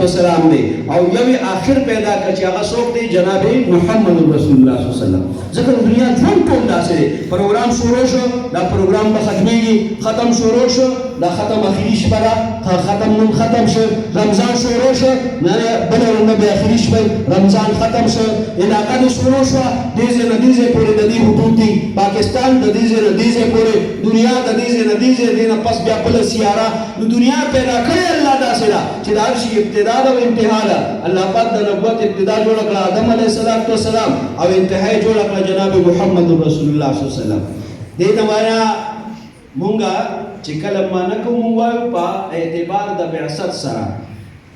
السلام دی او یو آخر پیدا کړ چې هغه څوک دی جناب محمد رسول الله صلی الله علیه وسلم. ځکه دنیا ټول داسې دی پروګرام شروع شو دا پروګرام به ختمېږي ختم شروع شو دا ختم اخري شپه ده ختم نن ختم شو رمضان شروع شو نه بل ورځ به اخري شپه رمضان ختم شو علاقه دې شروع شو دې نه دې پورې د دې حدود دي پاکستان د دې نه دې پورې دنیا د دې نه دې نه پس بیا بل سیاره نو دنیا پیدا کړې الله داسې ده چې دا شی ابتدا ده او انتها ده. الله پاک د نبوت ابتدا جوړ کړ آدم علیه السلام او انتها جوړ کړ جناب محمد رسول الله صلی الله علیه وسلم. دې نوایا مونږه چې کله مانه کوم وایو په اعتبار د بعثت سره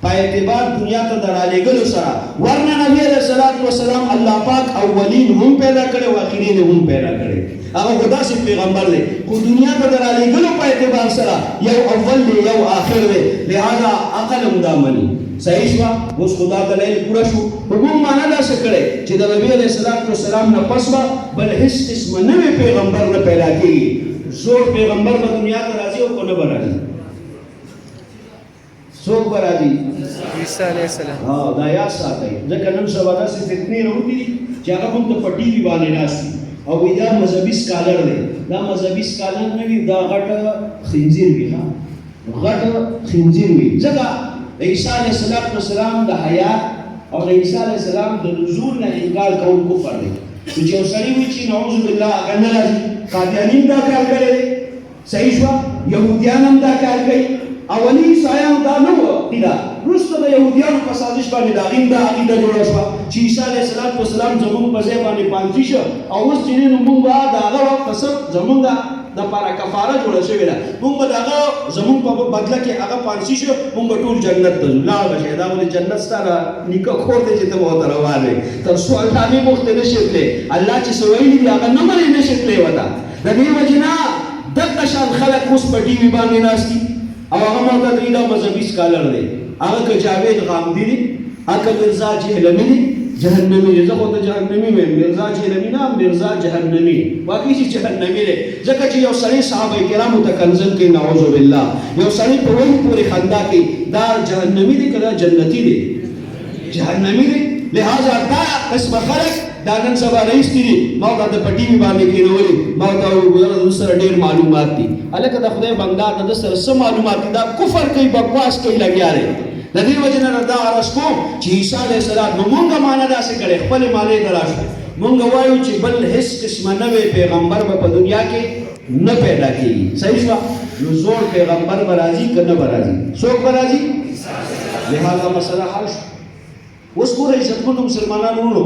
په اعتبار دنیا ته درالېږلو سره ورنه نبی علیہ السلام الله پاک اولین هم پیدا کړي او اخرین هم پیدا کړي هغه خدا سي پیغمبر دی خو دنیا ته درالېږلو په اعتبار سره یو اول دی یو آخر دی لہذا عقل هم دا مني. صحیح شو. اوس خدا دلیل پورا شو حکم معنا دا څه کړي چې د نبی علیہ السلام نه پس بل هیڅ اسم نوې پیغمبر نه پیدا کیږي. زور پیغمبر په دنیا ته راځي او کو نه راځي څوک راځي عیسی علیه السلام دا یا ساتي ځکه نن سبا داسې فتنې راوتی چې هغه هم د پټي دی باندې ناشتي او دا مذهبي سکالر دی دا مذهبي سکالر نه وي دا غټ خنزیر وي غټ خنزیر وي ځکه عیسی علیه السلام د حیات او عیسی علیه السلام د نزول نه انکار کول کفر دی چې یو سړی وي چې نعوذ بالله هغه نه راځي قادیانین دا کار کړی صحیح شو. یهودیان هم دا کار کوي اولی عیسایان دا نه و وروسته د یهودیانو په سازش باندې د هغې دا عقیده جوړه شوه چې عیسی علیه السلام زموږ په ځای باندې پانځي شو او اوس چې دی نو موږ به د هغه وخت په څه زموږ دپاره کفاره جوړه شوې ده موږ به د هغه زموږ په بدله کې هغه پانسي شو موږ به ټول جنت ته ځو لاړ به شئ دا ولې جنت ستا د نیکه کور دی چې ته به ورته روان وې تر څو الله نه مخته نه شي تللی الله چې څه ویلي دي هغه نه منې نه شي تللی ورته د دې وجې نه دغه شان خلک اوس په ټي وي باندې ناست دي او هغه معتدلي دا مذهبي سکالر دی هغه که جاوید غامدي دي هغه که مرزا جهلمي دي جهنمی دی زه خو ته جهنمی ویم مرزا جهلمي نه مرزا جهنمی واقعي چې جهنمی دی ځکه چې یو سړی صحابه کرامو ته کنځل کوي نعوذ بالله یو سړی په وایي پورې خندا کوي دا جهنمی دی که دا جنتي دی جهنمی دی لہذا دا قسم خلک دا نن سبا رئیس دي ما ورته په ټي وي باندې کېنولي ما ورته وویل د سره ډېر معلومات دي هلکه د خدای بنده د سره څه معلومات دي دا کفر کوي بکواس کوي لګیا دی د دې وجې نه دا عرض کوم چې عیسی علیه السلام نو مونږ معنا داسې کړې خپلې معنی ته راشو مونږ وایو چې بل هېڅ قسمه نوی پیغمبر به په دنیا کې نه پیدا کېږي صحیح شوه نو زوړ پیغمبر به راځي که نه به راځي څوک به راځي لہذا مسله حل شو اوس ګوره عزتمنو مسلمانانو وروڼو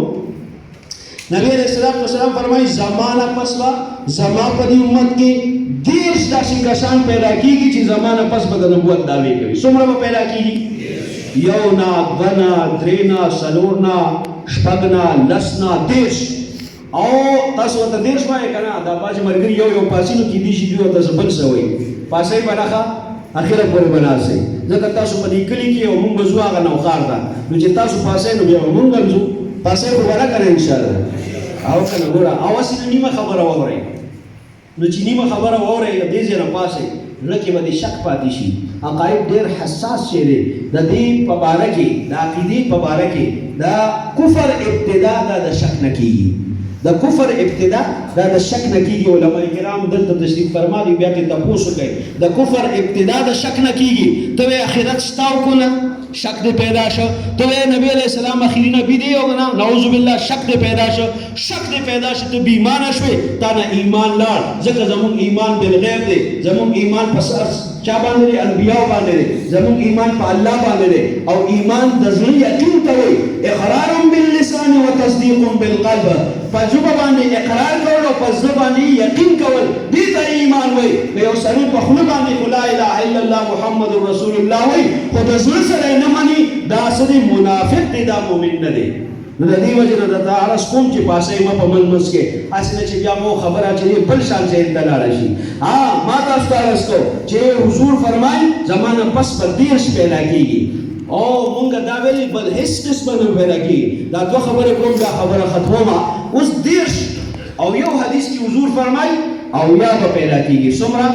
نبی علیہ السلام فرمایي زمانه پس به زما په دې امت کې 10 داسې کسان پیدا کېږي چې زمانه پس به د نبوت دعوې کوي څومره به پیدا کېږي یو نه دوه نه درې نه څلور نه شپږ نه لس نه 10 او تاسو ورته 10 وایئ که نه دا بعضې ملګري یو پاسي نو کېدای شي دوی ورته څه بل څه وایي پاسئ به نه ښه اخره پورې به ناستئ ځکه تاسو په دې کلي کې او مونږ به ځو هغه نوښار ته نو چې تاسو پاسئ نو بیا به مونږ هم ځو پاسئ خو به نه که نه انشاءالله او که نه ګوره او هسې نیمه خبره واورئ نو چې نیمه خبره واورئ د دې ځای نه پاسئ زړه کې به دې شک پاتې شي عقاید ډېر حساس شی دی د دې په باره کې د عقیدې په باره کې د کفر ابتدا دا د شک نه کېږي د کفر ابتدا دا د شک نه کېږي علماء کرام دلته تشریف فرما دي بیا کې تپوس وکړئ د کفر ابتدا د شک نه کېږي ته وایې آخرت شته او که نه شک دې پیدا شو ته وایې نبی علیه السلام آخري نبي دی او که نه نعوذ بالله شک دې پیدا شو شک دې پیدا شو ته بې ایمانه شوې تا نه ایمان لاړ ځکه زموږ ایمان بالغیب دی زموږ ایمان په چا باندې دی انبیاو باندې دی زموږ ایمان په الله باندې دی او ایمان د زړه یقین ته وایي اقرار باللسان و تصدیق بالقلب په ژبه باندې اقرار کول او په زړه باندې یقین کول دې ته ایمان وایي که یو سړی په خوله باندې خو لا اله الا الله محمد رسول الله وایي خو د زړه سره یې نه مني دا څه دی منافق دی دا مؤمن نه دی نو د دې وجې نه درته عرض کوم چې پاسئ مه په منځ کې هسې نه چې بیا مو خبره چې بل شان ځای ته لاړه شي ما تاسو ته عرض کوم چې حضور فرمایي زمانه پس به 10 پیدا کېږي او مونږ دا ویلي بل هېڅ قسمه نه پیدا کېږي دا دوه خبرې کوم دا خبره ختمومه اوس 10 او یو حدیث کې حضور فرمایي او یا به پیدا کېږي څومره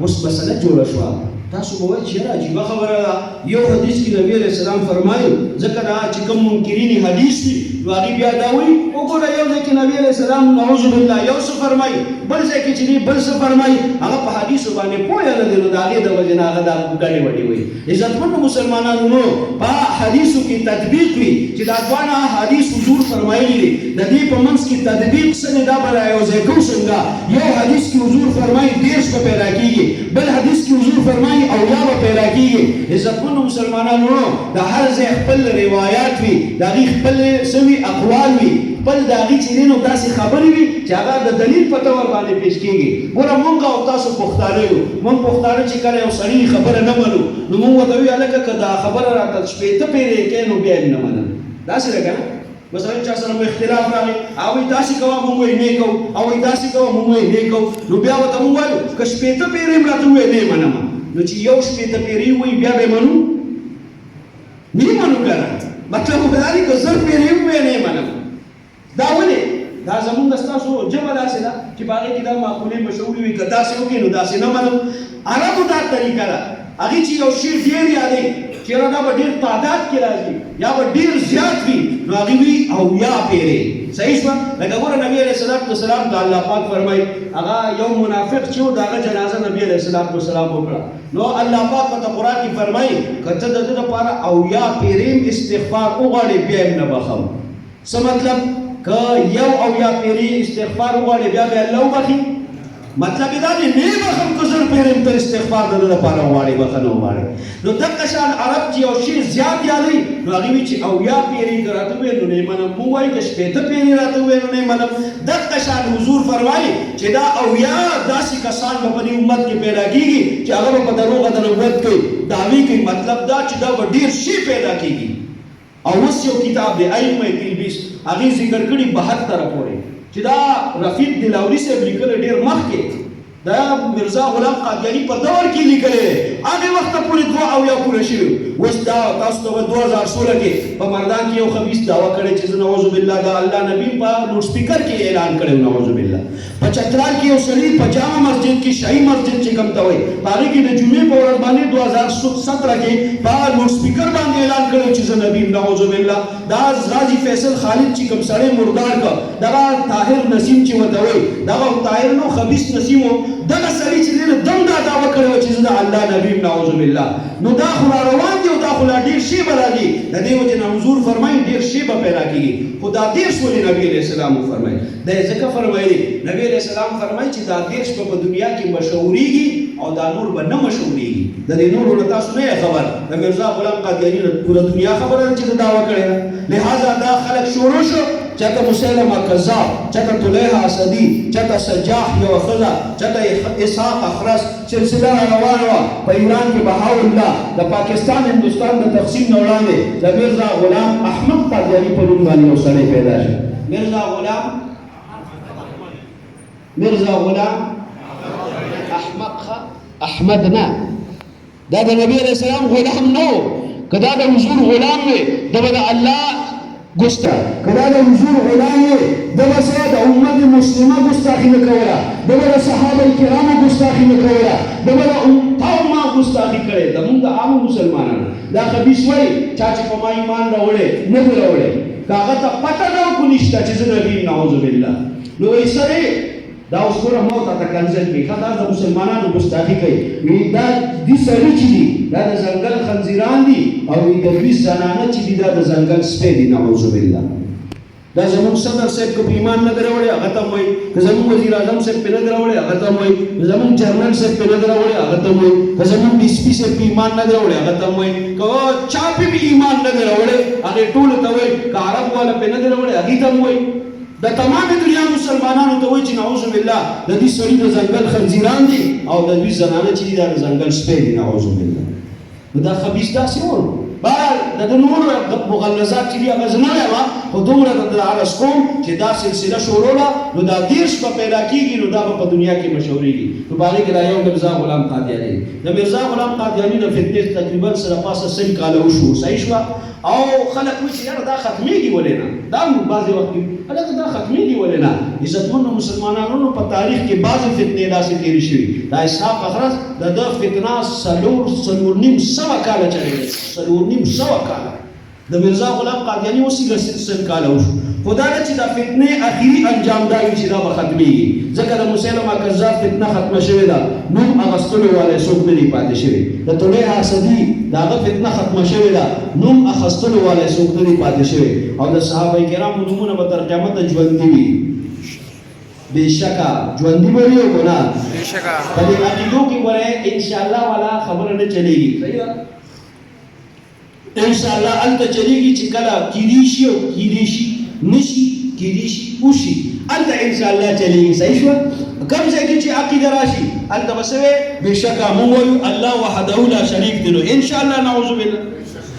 اوس مسله جوړه شوه تاسو به وایئ چې یاره عجیبه خبره ده یو حدیث کې نبي علیه السلام فرمایي ځکه دا چې کوم منکرین حدیث دي نو هغې بیا دا وایي وګوره یو ځای کې نبي علیه السلام نعوذ بالله یو څه فرمایي بل ځای کې چې دی بل څه فرمایي هغه په حدیثو باندې پوهه نه دی نو د هغې د وجې نه هغه دا ګڼې وډې وایي عزتمنو مسلمانانو نو په حدیثو کې تطبیق وي چې دا دواړه حدیث حضور فرمایلي دي د دې په منځ کې تطبیق څه دی دا به رایوځای کوو څنګه یو حدیث کې حضور فرمایي 10 به پیدا کېږي بل حدیث کې حضور فرمایي او یا به پیدا کېږي عزتمنو مسلمانانو د هر ځای خپل روایات وي د هغې خپل څه وي اقوال وي خپل د هغې چې دی نو داسې خبرې وي چې هغه د دلیل په طور باندې پیش کېږي ګوره مونږ او تاسو پښتانه یو مونږ پښتانه چې کله یو سړي خبره نه منو نو مونږ ورته وایو هلکه که دا خبره راته شپېته پېرې یې کوې نو بیا یې نه منم داسې ده که نه مثلا چا سره مو اختلاف راغی هغوی داسې کوه مونږ وایي نه کوو هغوی داسې کوه مونږ وایي نه کوو نو بیا ورته مونږ وایو که شپېته پېرې هم راته ووایې نه یې منم نو چې یو 10 پېرې وایي بیا به یې منو نه یې منو که نه مطلب خو دا دی که 10 پېرې هم وایې نه یې منم دا ولې دا زمونږ ستاسو ژبه داسې ده چې په هغې کې دا معقولې مشهورې وي که داسې وکړې نو داسې نه منم عربو دا طریقه ده هغې چې یو شی ډېر یادوي چېرې دا به ډېر تعداد کې راځي یا به ډېر زیات وي نو هغې وي او یا پېرې صحیح شوه لکه ګوره نبي علیه السلام ته الله پاک فرمایي هغه یو منافق چې و د هغه جنازه نبي علیه السلام وکړه نو الله پاک ورته قرآن کې فرمایي که ته د ده دپاره او یا پېرې استغفار وغواړې بیا یې نه بخم څه مطلب که یو او یا پېرې استغفار وغواړې بیا به الله وبخي مطلب دا دی نه بخم کو زر پیرم تر استغفار د لپاره واړي بخنه واړي نو دغه شان عرب چې او شی زیات یادي نو هغه وی چې او یا پیری کراته وې نو نه منم مو وای د شپته پیری راته وې نو نه منم دغه شان حضور فرمایي چې دا او یا داسې کسان په دې امت کې پیدا کیږي چې هغه په دروغه د نبوت کې دعوی کوي مطلب دا چې دا ډیر شی پیدا کیږي او اوس یو کتاب دی ائمه تلبیس هغه ذکر کړي 72 پورې چې دا رفیق دلاوري صاحب لیکل ډیر مخکې دا مرزا غلام قادیانی په دور کې لیکلی هغه وخت پورې 2 اویا پوره شوي اوس دا تاسو ته 2016 کې په مردان کې یو خبیث دعوا کړی چې نعوذ بالله دا الله نبی په لوډ سپیکر کې اعلان کړی نعوذ بالله په چترال کې یو سړي په جامع مسجد کې شاهي مسجد چې کوم ته وایي هغې کې د جمعې په ورځ باندې 2017 کې په لوډ سپیکر باندې اعلان کړی چې زه نبی نعوذ بالله دا غازي فیصل خالد چې کوم سړی مردار کړ دغه طاهر نسیم چې ورته وایي دغه طاهر نو خبیث نسیم و دغه سړي چې دی نو دم دا دعوه کړې وه چې زه د الله نبي یم نعوذ بالله نو دا خو را روان دي او دا خو لا ډېر شی به راځي د دې وجې نه حضور فرمایي ډېر شی به پیدا کېږي خو دا دېرش ولې نبي علیه السلام وفرمایي دا یې ځکه فرمایلي نبي علیه السلام فرمایي چې دا دېرش به په دنیا کې مشهورېږي او دا نور به نه مشهورېږي د دې نورو نه تاسو نه یې خبر د مرزا غلام قادیاني نه پوره دنیا خبره ده چې دا دعوه کړې ده لهذا دا خلک شروع شو چاته مسیلمه کذاب چاته طلیحه اسدي چاته سجاح یو ښځه چاته اسحاق اخرس سلسله روانه وه په ایران کې بهاءالله د پاکستان هندوستان د تقسیم نه وړاندې د مرزا غلام احمد قادیاني په نوم باندې یو سړی پیدا شو مرزا غلام احمد احمد نه دا د نبی علیه السلام غلام نه و که دا د حضور غلام وي دا به د الله ګستا کدا د حضور غلام د وسه د امت مسلمه ګستاخی نه کوله د صحابه کرامو ګستاخی نه کوله د امه ګستاخی کړي د موږ عام مسلمانانو دا خبيث وای چې په ما ایمان راوړې نه راوړې کاغه ته پته نه کو نشته چې زه نبی نعوذ بالله نو یې سره دا اوس ګوره موت ته کنځل کوي دا د مسلمانانو ګستاخی کوي وی دا دې سړي چې دي دا د ځنګل خنزیران دي او د دوی زنانه چې دي دا د ځنګل سپی دي نعوذ بالله دا زموږ صدر صاحب کو ایمان نه دراوړي هغه ته وایي که زموږ وزیر اعظم صاحب په نه دراوړي هغه ته وایي زموږ جنرال صاحب په نه دراوړي هغه ته وایي که زموږ ډي سي پي صاحب په ایمان نه دراوړي هغه ته وایي که چا په ایمان نه دراوړي هغه ټول ته وایي که عرب والا په نه دراوړي هغه ته وایي د تمام دنیا مسلمانانو ته وایي چې نعوذ بالله د دې سړي د ځنګل خنزیران دي او د دوی زنانه چې دي دا د ځنګل سپی دي نعوذ بالله نو دا خبیث داسې وو بهر د نور مغلظات چې دي هغه زه نه وایم خو دومره د عرض کوم چې دا سلسله شروع ده نو دا دېرش به پیدا کېږي نو دا به په دنیا کې مشهورېږي نو په هغې کې دا یو مرزا غلام قادیاني د مرزا غلام قادیاني نه فتنې تقریبا سره پاسه 100 کاله وشو صحیح شوه او خلک وایي چې یاره دا ختمېږي ولې نه دا هم بعضې وخت کې هلکه دا ختمېږي ولې نه عزتمنو مسلمانانو په تاریخ کې بعضې فتنې داسې تېرې شوي دا اسحاق اخرس د ده فتنه 4.5 کاله چلېږي 4.5 کاله د مرزا غلام قادیاني اوس یې 100 کاله وشو خو دا ده چې دا فتنې اخري انجام دا وي چې دا به ختمېږي ځکه د مسیلمه کذاب فتنه ختمه شوې ده نوم اخیستلو والی څوک نه دي پاتې شوي د طلیحه اسدي د هغه فتنه ختمه شوې ده نوم اخیستلو والی څوک نه دي پاتې شوي او د صحابه کرامو نومونه به تر قیامته ژوندي وي بېشکه ژوندي به وي او که نه په دې عقیدو کې ګورئ انشاءالله والا خبره نه چلېږي صحیح ده انشاءالله هلته چلېږي چې کله کیدی شي او کیدی شي نشي کیدی شي وشي هلته انشاءالله چلېږي صحیح شوه کوم ځای کې چې عقیده راشي هلته به څه وی بېشکه موږ وایو الله وحده لا شریک دی نو انشاءالله نعوذ بالله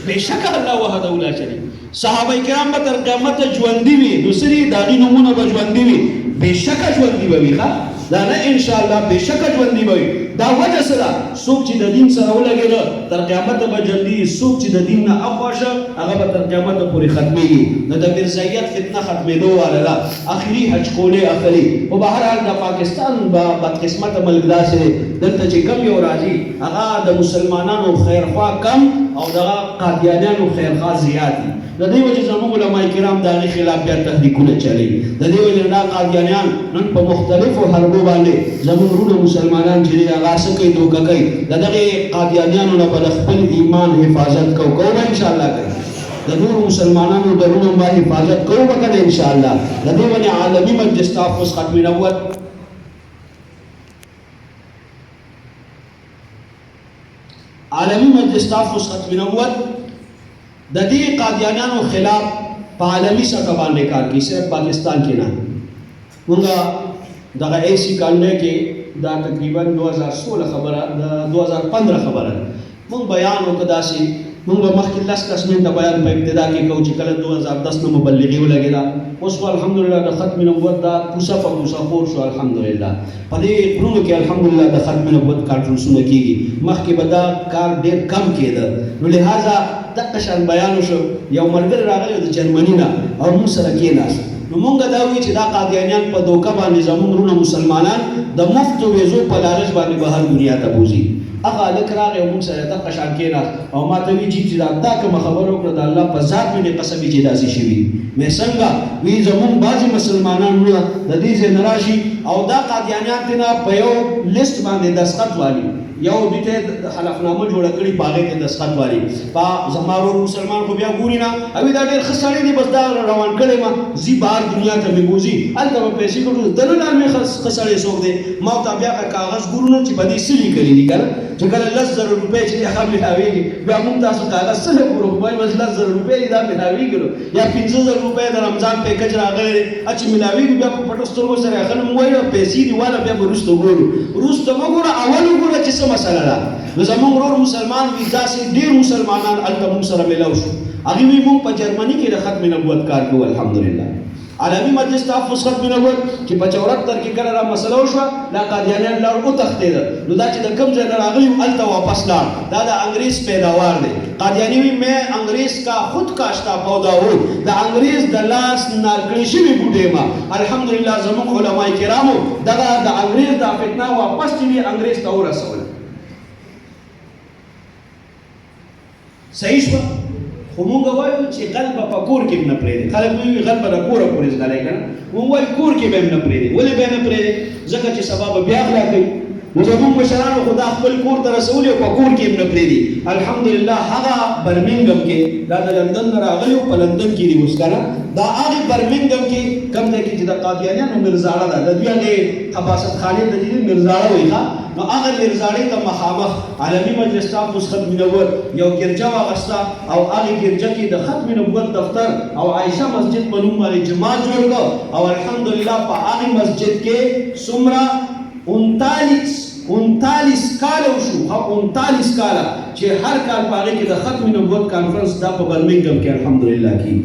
بېشکه الله وحده لا شریک صحابه کرام به تر قیامته ژوندي وي نو څه دي د هغې نومونه به ژوندي وي بېشکه ژوندي به وي ښه دا نه انشاءالله بېشکه ژوندي به وي دا وجه څه ده څوک چې د دین سره ولګېده تر قیامته به جلدي څوک چې د دین نه اخوا شه هغه به تر قیامته پورې ختمېږي نو د مرزایت فتنه ختمېدو واله ده اخري حج کولې اخلي خو بهرحال د پاکستان به بدقسمته ملک داسې دی دلته چې کم یو راځي هغه د مسلمانانو خیرخوا کم او دغه قادیانیانو خیرخوا زیات دي د دې وجې زموږ علما کرام د هغې خلاف بیا تحریکونه چلوي د دې وجې دا قادیانیان نن په مختلفو حربو باندې زموږ وروڼه مسلمانان چې دی هغه څه کوي دوکه کوي د دغې قادیانیانو نه به د خپل ایمان حفاظت کوو به انشاءالله کوي د نورو مسلمانانو د وروڼو به حفاظت کوو به که نه انشاءالله د دې ونې عالمي مجلس تحفظ ختم الاول عالمی مجلس تحفظ ختم نبوت د دې قادیانیانو خلاف په عالمی سطح باندې کار کوي، صرف پاکستان کې نه. موږ دغه ایسی کانډه کې دا تقریبا 2016 خبره د 2015 خبره موږ بیان وکړ. داسې موږ مخکې 10 منټه بیان په ابتدا کې کوو چې کله 2010 نه مبلغي ولګېده. اوس الحمدلله د ختم نبوت دا کوڅه په کوڅه خور شو. الحمدلله په دې غرونو کې الحمدلله د ختم نبوت کانفرنسونه کېږي. مخکې به دا کار ډېر کم کېده، نو لهذا دغه شان بیان شو. یو ملګری راغلی د جرمني نه او موږ سره کېناست، نو مونږ دا وی چې دا قادیانیان په دوکه باندې زموږ ورونه مسلمانان د مفت ویزو په لالچ باندې بهر دنیا ته بوزي. هغه هلک راغی او موږ سره دغه شان کېناست او ما ته وی چې دا کومه خبره وکړه د الله په ذات مې قسم چې داسې شوي. مې څنګه وی زموږ بعضې مسلمانان ورونه د دې ځای نه راشي او دا قادیانیان ته نه په یو لیست باندې دستخط والي، یو دوی ته حلفنامه جوړه کړي په هغې کې دستخط والي. په زما ورور مسلمان خو بیا ګوري نه، اوی دا ډېر ښه سړی دی، بس دا روان کړی ما ځي بهر دنیا ته مې بوځي، هلته به پیسې ګټو. دنه ډول مې ښه سړی څوک دی؟ ما ورته بیا کاغذ ګورو نه چې په دې څه لیکلي دي که نه، چې کله 10,000 روپۍ چې دی هغه ملاوېږي، بیا موږ تاسو کاغذ څه نه ګورو، وایي بس 10,000 روپۍ دي دا ملاوېږي نو، یا 15,000 روپۍ د رمضان پیکج راغلی دی چې ملاوېږي، بیا په پټو سترګو سره هغه نه وایي پیسې دي واله بیا به وروسته ګورو. وروسته مه ګوره، اول وګوره چې څه مسله ده. نو زموږ ورور مسلمان وي، داسې ډېر مسلمانان هلته موږ سره میلاو شو. هغې وایي موږ په جرمني کې د ختم نبوت کار کوو. الحمدلله عالمي مجلس تحفظ ختم نبوت چې په 74 کې کله را مسله وشوه، دا قادیانیان لاړ وتښتېده. نو دا چې د کوم ځای نه راغلي وو هلته واپس لاړ. دا د انګریز پیداوار دی. قادیاني وي میں انګریز کا خود کاشته پودا ہوں، د انګریز د لاس نالکړې شوي بوټی ما. الحمدلله زموږ علما کرامو دغه د انګریز دا فتنه واپس چې وي انګریز ته ورسوله. صحیح شوه؟ خو مونږ وایو چې غل به په کور کې نه پرېږدي. خلک وایي غل به د کوره پورې ځغلی که نه، مونږ وایو کور کې به هم نه پرېږدي. ولې به یې نه پرېږدي؟ ځکه چې سبا به بیا غلا کوي. نو زموږ مشرانو خو دا خپل کور ته رسولي او په کور کې هم نه پرېږدي. الحمدلله هغه برمنګم کې دا د لندن نه راغلي او په لندن کې دي اوس که نه، دا هغې برمنګم کې کوم ځای کې چې د قادیانیانو میرزاړه ده، د دوی هغې خباست خانې ته چې میرزاړه وایي ښه، نو هغه میرزاړې ته مخامخ عالمي مجلس تحفظ ختم نبوت یو ګرجه واغسته او هغې ګرجه کې د ختم نبوت دفتر او عایشه مسجد په نوم باندې جماعت جوړ کړ. او الحمدلله په هغې مسجد کې څومره 39 کاله وشو، 39 کاله چې هر کال په هغې کې د ختم نبوت کانفرنس دا په برمنګم کې الحمدلله کېږي.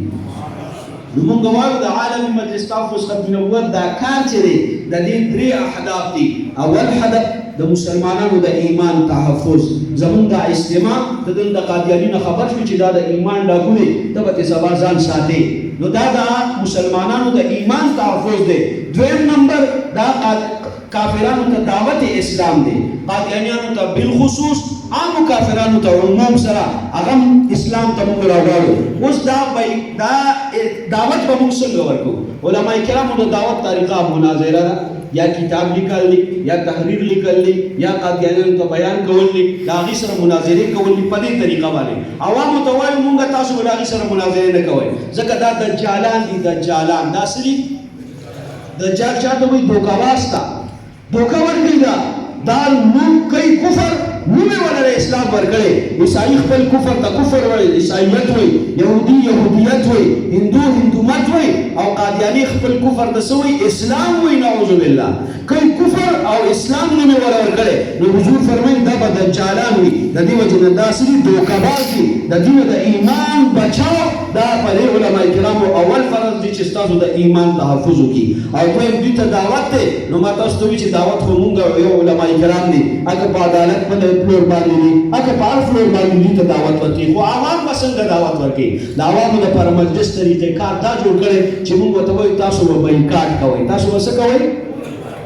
نو مونږ وایو د عالمي مجلس تحفظ ختم نبوت دا کار چې دی د دې 3 اهداف دي. اول هدف د مسلمانانو د ایمان تحفظ. زمونږ دا اجتماع ته د قادیاني نه خبر شو چې دا د ایمان ډاکونه ته به سبا ځان ساتي، نو دا د مسلمانانو د ایمان تحفظ دی. دویم نمبر دا کافرانو ته دعوت اسلام دی. قادیانیانو ته بالخصوص، عامو کافرانو ته عموم سره هغه اسلام ته موږ راوړو. اوس دا دعوت به موږ څنګه ورکو؟ علما کرامو د دعوت طریقه مناظره ده، یا کتاب لیکل دي، یا تحریر لیکل دي، یا قادیانیانو ته بیان کول دي، د هغې سره مناظرې کول دي. په دې طریقه باندې عوامو ته وایو مونږ تاسو به د هغې سره مناظرې نه کوئ، ځکه دا دجالان دي. دجالان دا څه دي؟ دجال چاته وایي؟ دوکهباز ته دوکه ورکوي. دا نوم کوي کفر، نوم یې ولله اسلام ورکړی. عیسائی خپل کفر ته کفر وایي، عیسائیت وایي، یهودي یهودیت وایي، هندو هندومت وایي، او قادیاني خپل کفر ته څه وایي؟ اسلام وایي. نعوذ بالله کوي کفر او اسلام نوم یې ولله ورکړی. نو حضور فرمایي دا به دجالان وي. د دې وجې نه دا څه دي؟ دوکهباز دي. د دې د ایمان بچاو دا په دې علما کرامو اول فرض دي چې ستاسو د ایمان تحفظ وکړي. او دویم دوی ته دعوت دی. نو ما تاسو ته وایي چې دعوت خو مونږ یو علما کرام دي، هغه په عدالت په فلور باندې دي، هغه په هر فلور باندې دوی ته دعوت ورکوي. خو عوام به څنګه دعوت ورکوي؟ د عوامو دپاره مجلس طریقې کار دا جوړ کړی چې مونږ ورته وایو تاسو به بایکاټ کوئ. تاسو به څه کوئ؟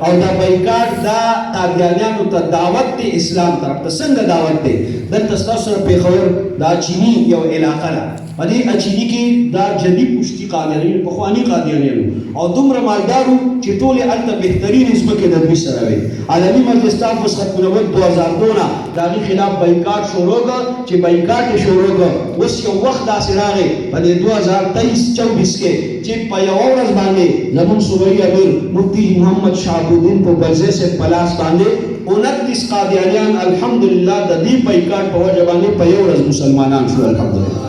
او دا بایکاټ دا قادیانیانو ته دعوت دی اسلام طرف ته. څنګه دعوت دی؟ دلته ستاسو سره پېښور دا چیني یو علاقه ده، په دې اچیني کې دا جدي پشتي قادیانیان پخواني قادیانیانو او دومره مالدارو چې ټولې هلته بهترین ځمکې د دوی سره وې. عالمي مجلس تحفظ ختم نبوت 2002 د هغې خلاف بایکاټ شروع کړ چې بایکاټ یې شروع کړ. اوس یو وخت داسې راغی په دې 2023-24 کې چې په یوه ورځ باندې زموږ صوبایي امیر مفتي محمد شهاب الدین په برزه صاحب په لاس باندې 29 قادیانیان الحمدلله د دې بایکاټ په وجه باندې په یو ورځ مسلمانان شو الحمدلله.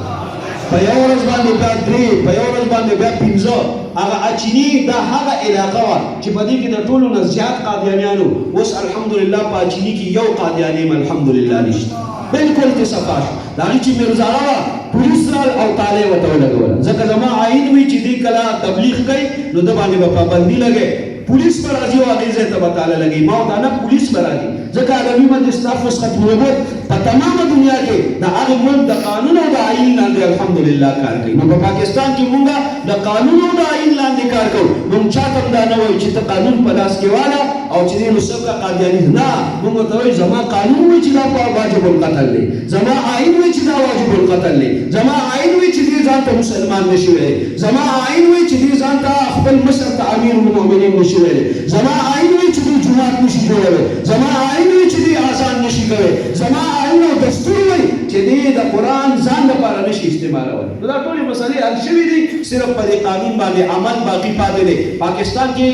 په یو ورځ باندې بیا 3 په یو ورځ باندې بیا 15. هغه اچینی دا هغه علاقه وه چې په دې کې د ټولو نه زیات قادیانیانو. اوس الحمدلله په اچینی کې یو قادیانی هم الحمدلله نشته، بالکل کې صفا شو. د هغې چې میرزاره وه پولیس رال او تالی ورته ولګوله، ځکه زما عین وي چې دې کله تبلیغ کوي نو د باندې به پابندي لګوي. پولیس به راځي او هغې ځای ته به تاله لګوي. ما ورته نه پولیس به راځي، ځکه عالمي مجلس تحفظ ختم نبوت په تمامه دنیا کې د هغه ملک د قانون او د آئین لاندې الحمدلله کار کوي. نو په پاکستان کې مونږ د قانون او د آئین لاندې کار کوو. مونږ چاته هم دا نه وایو چې ته قانون په لاس کې واله او چې دې نو سبقه قادیاني. نه، مونږ ورته وایو زما قانون وایي چې دا واجب القتل دی، زما آئین وایي چې دا واجب القتل دی، زما آئین وایي چې دې ځان ته مسلمان نشي ویلی، زما آئین وایي چې دې ځان ته خپل مشر ته امیر المؤمنین نشي ویلی، زما آئین وایي چې دې جماعت نشي جوړولی، زما آئین وایي چې دې اذان نشي کولی، زما آئین او دستور وایي چې دې د قرآن ځان لپاره نشي استعمالولی. نو دا ټولې مسلې حل شوي دي، صرف په دې قانون باندې عمل باقي پاتې دی. پاکستان کې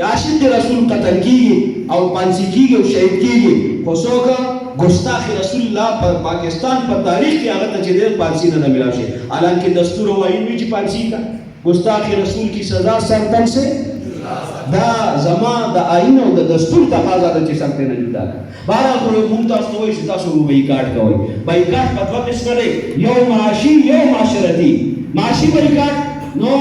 عاشق رسول قتل کیږي او پانسی کیږي او شهید کیږي، خو څوک ګستاخ رسول الله په پاکستان په تاریخ کې هغه ته چې ډېر پانسی نه ملاو شي، حالانکه دستور او آئین وایي چې پانسی کا ګستاخ رسول کی سزا سرتن سے. دا زما د آئین او د دستور تقاضا ده چې سرته نه جدا کړه. بهرحال خو موږ تاسو ته وایو چې تاسو بایکاټ کوئ. بایکاټ په دوه قسمه دی، یو معاشي یو معاشرتي. معاشي بایکاټ نو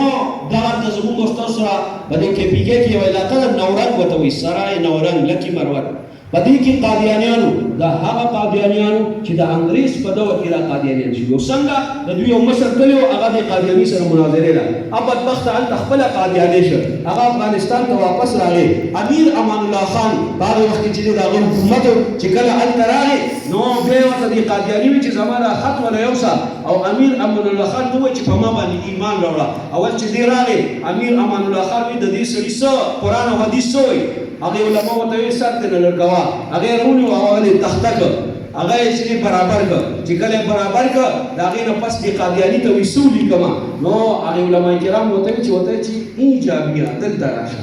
دا د زموږ استاد سره په دې کې پیګه کې یو علاقه ده نورنګ ورته وایي، سرای نورنګ لکي مروت. په دې کې قادیانیانو دا هغه قادیانیانو چې د انګریز په دور کې را قادیانیان شوي او څنګه د دوی یو مشر تللی و هغه د قادیاني سره مناظرې ده. بدبخته هلته خپله قادیاني شو، هغه افغانستان ته واپس راغی. امیر امان الله خان په هغه وخت کې چې د هغه حکومت چې کله هلته راغی نو بیا یې ورته د قادیاني وي چې زما دا خط وله یوسه او امیر امان الله خان ته ووایي چې په ما باندې ایمان راوړه. اول چې دی راغی امیر امان الله خان وایي د دې سړي څه قرآن او حدیث څه وایي. هغه علما ورته وایي سر ته نه لړکوه. هغې یې راونیو او هغه یې تخته کړ، هغه یې چې برابر کړ. چې کله یې برابر کړ د هغې نه پس دې قادیاني ته وایي څه ولیکمه. نو هغې علما کرام ورته وایي چې ایجابیه دلته راشه،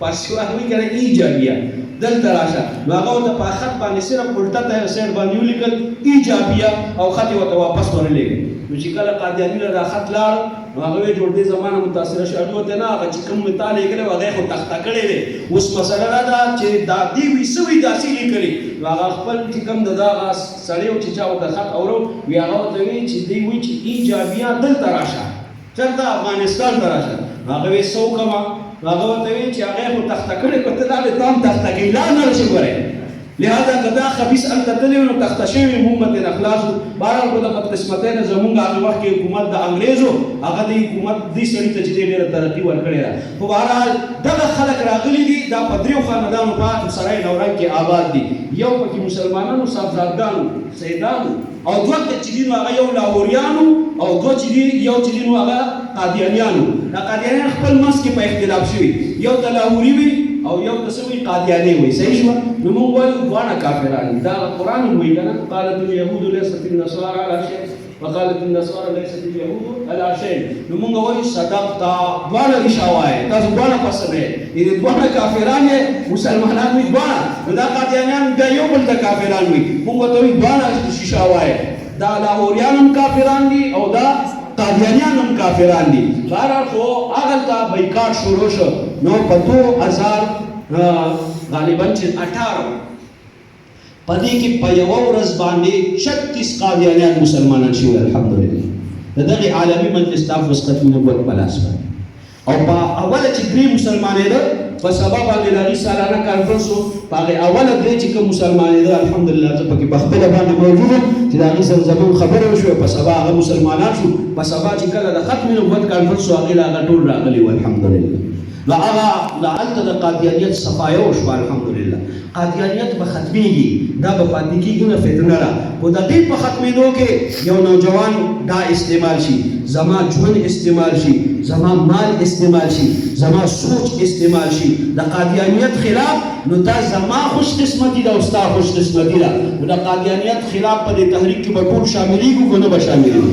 فارسي وایي که نه ایجابیه دلته راشه. نو هغه ورته په خط باندې صرف الټه ته سیډ باندې ولیکل ایجابیه او خط یې ورته واپس ورلیږي. نو چې کله قادیاني له دا خط لاړ نو هغه وایي جوړ دې زمانه متاثره شو. هغې ورته نه هغه چې کوم مې تا لیکلی و هغه یې خو تخته کړی دی. اوس مسله دا ده چې دا دې وي څه وي داسې لیکلي. نو هغه خپل چې کوم د دغه سړی و چې چا ورته خط اورو وي هغه ورته وایي چې دوی وایي چې ایجابیه دلته راشه، چېرته افغانستان ته راشه. نو هغه وایي څه وکړمه. نو هغه ورته وایي چې هغه یې خو تخته کړی که ته دالې تا هم تخته کوي لا نه راشي ګورې. لہذا که دا خبیث هلته تللی وي نو تخته شوي موږ به ترېنه خلاص وو. بهرحال خو د بدقسمتۍ نه زمونږ هغه وخت کې حکومت د انګریزو هغه د حکومت دې سړي ته چې دی ډېره ترقي ورکړې ده. خو بهرحال دغه خلک راغلي دي دا په دریو خاندانو په سرای نورنګ کې آباد دي. یو پکې مسلمانانو صاحبزادګانو سیدانو او دوه چې دي نو هغه یو لاهوریانو او دوه چې دي یو چې دي نو هغه قادیانیانو. دا قادیانیان خپل منځ کې په اختلاف شوي، یو ته لاهوري وي او یو ته څه وایي قادیاني وایي. صحیح شوه. نو موږ وایو دواړه کافران دي. دا قرآن هم وایي که نه قالت اليهود ليست النصارى على شيء وقالت النصارى ليست اليهود على شيء. نو موږ وایو صدقتا دواړه رښتیا وایي، تاسو دواړه پسه دی یعنې دواړه کافران یې مسلمانان وي دواړه. نو دا قادیانیان بیا یو بل ته کافران وي، موږ ورته وایو دواړه رښتیا وایي. دا لاهوریان هم کافران دي او دا قادیانیان هم کافران دي. بهرحال خو هغلته بایکاټ شروع شو. نو په 2000 غالبا چې 18 په دې کې په یوه ورځ باندې 36 قادیانیان مسلمانان شوي الحمدلله د دغې عالمي مجلس تحفظ ختم نبوت په لاس باندې. او په اوله چې درې مسلمانېده په سبا باندې د هغې سالانه کانفرنس و. په هغې اوله درې چې کوم مسلمانېده الحمدلله زه پکې په خپله باندې موجود یم چې د هغې سره زموږ خبره وشوه. په سبا هغه مسلمانان شو. په سبا چې کله د ختم نبوت کانفرنس و هغې له هغه ټول راغلي و الحمدلله. نو هغه هلته د قادیانیت صفایه وشوه الحمدلله. قادیانیت به ختمېږي، دا به پاتې کېږي نه فتنه ده. خو د دې په ختمېدو کې یو نوجوان دا استعمال شي، زما ژوند استعمال شي، زما مال استعمال شي، زما سوچ استعمال شي د قادیانیت خلاف. نو دا زما خوش قسمتي ده او ستا خوش قسمتي ده. نو د قادیانیت خلاف په دې تحریک کې به ټول شاملېږو که نه به شاملېږو؟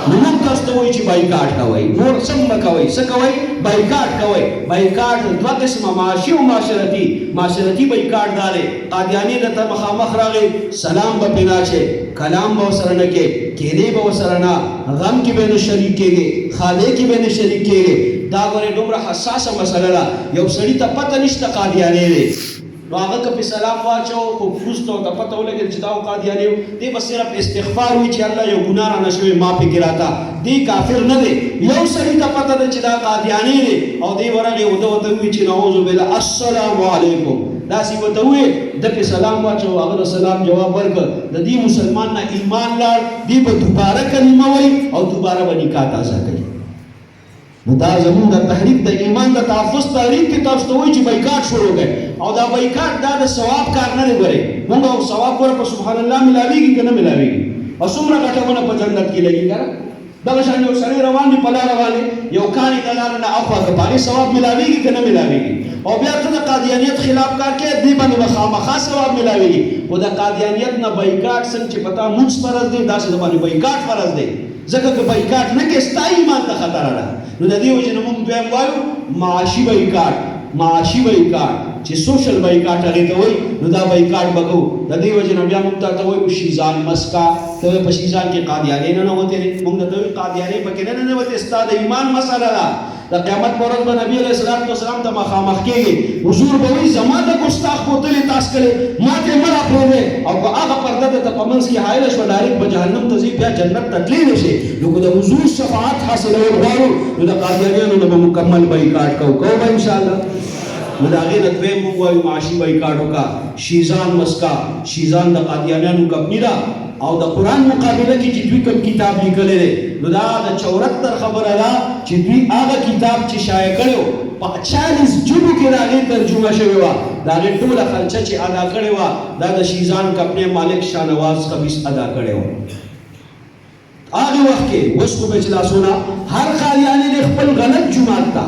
نو موږ تاسو ته وایو چې بایکاټ کوئ، نور څه مه کوئ. څه کوئ؟ بایکاټ کوئ. بایکاټ دوه قسمه، معاشي او معاشرتي. معاشرتي بایکاټ دا دی، قادیاني درته مخامخ راغی، سلام به پرې نه اچئ، کلام به ورسره نه کوې، کینې به ورسره نه، غم کې به نه شریک کېږي، خالی کې به نه شریک کېږي. دا ګورې دومره حساسه مسله ده. یو سړي ته پته نشته قادیانی دی، نو هغه که په سلام واچو خو وروسته ورته پته ولګېد چې دا قادیانی و، دی به صرف استغفار وایي چې الله یو ګناه رانه شوې معافې کړې راته. دی کافر نه دی. یو سړي ته پته ده چې دا قادیانی دی او دی ورغې او ده ورته ووایي چې نعوذ بالله السلام علیکم، داسې ورته ووایي، ده پې سلام واچو، هغه د سلام جواب ورکړ، د دې مسلمان نه ایمان لاړ، دی به دوباره کلمه وایي او دوباره به نکاح تازه کوي. نو دا زمون د تحریک د ایمان د تحفظ تحریک کې تاسو ته وایي چې بایکاټ شروع کړئ. او دا بایکاټ دا د ثواب کار نه دی. ګورئ موږ او ثواب ګوره په سبحان الله ملاویږي که نه ملاویږي؟ او څومره ګټونه په جنت کې لګي که نه؟ دغه شان یو سړی روان دی په لاره باندې، یو کاڼي د لاره نه اخوا که په هغې ثواب ملاویږي که نه ملاویږي؟ او بیا ته د قادیانیت خلاف کار کوې، دې باندې به خامخا ثواب ملاویږي. خو د قادیانیت نه بایکاټ څنګه چې په تا مونځ فرض دی، داسې د باندې بایکاټ فرض دی. ځکه که بایکاټ نه کوې ستا ایمان ته خطره ده. نو د دې وجې نه موږ دویم وایو معاشي بایکاټ. معاشي بایکاټ چې سوشل بایکاټ هغې ته وایي، نو دا بایکاټ به کوو. د دې وجې نه بیا موږ ته وایو شیزان مسکا، ته وایې په شیزان کې قادیانۍ نه ننوتې دی، موږ ته وایو قادیانۍ پکې نه ننوتې، ستا د ایمان مسله ده. د قیامت په ورځ به نبي علیه السلام ته مخامخ کېږي، حضور به وایي زما د ګستاخ بوتلې تاس کړې، ما ته یې مه راپرېږدې. او که هغه پرده درته په منځ کې حایله شوه، ډایرکټ به جهنم ته ځي، بیا جنت ته تللی نه شي. نو که د حضور شفاعت حاصلول غواړو، نو د قادیانیانو نه به مکمل بایکاټ کوو به انشاءالله. نو د هغې نه دویم موږ وایو معاشي بایکاټ وکړه. شیزان مسکا، شیزان د قادیانیانو کمپني ده، او د قرآن مقابله کې چې دوی کوم کتاب لیکلی دی، نو دا د 74 خبره ده چې دوی هغه کتاب چې شایع کړی و په 40 ژبو کې د هغې ترجمه شوې وه، د هغې ټوله خرچه چې ادا کړې وه دا د شیزان کمپنۍ مالک شاهنواز خبیث ادا کړې وه. هغې وخت کې اوس خو به چې لاسونه هر قادیاني د خپل غلط جومات ته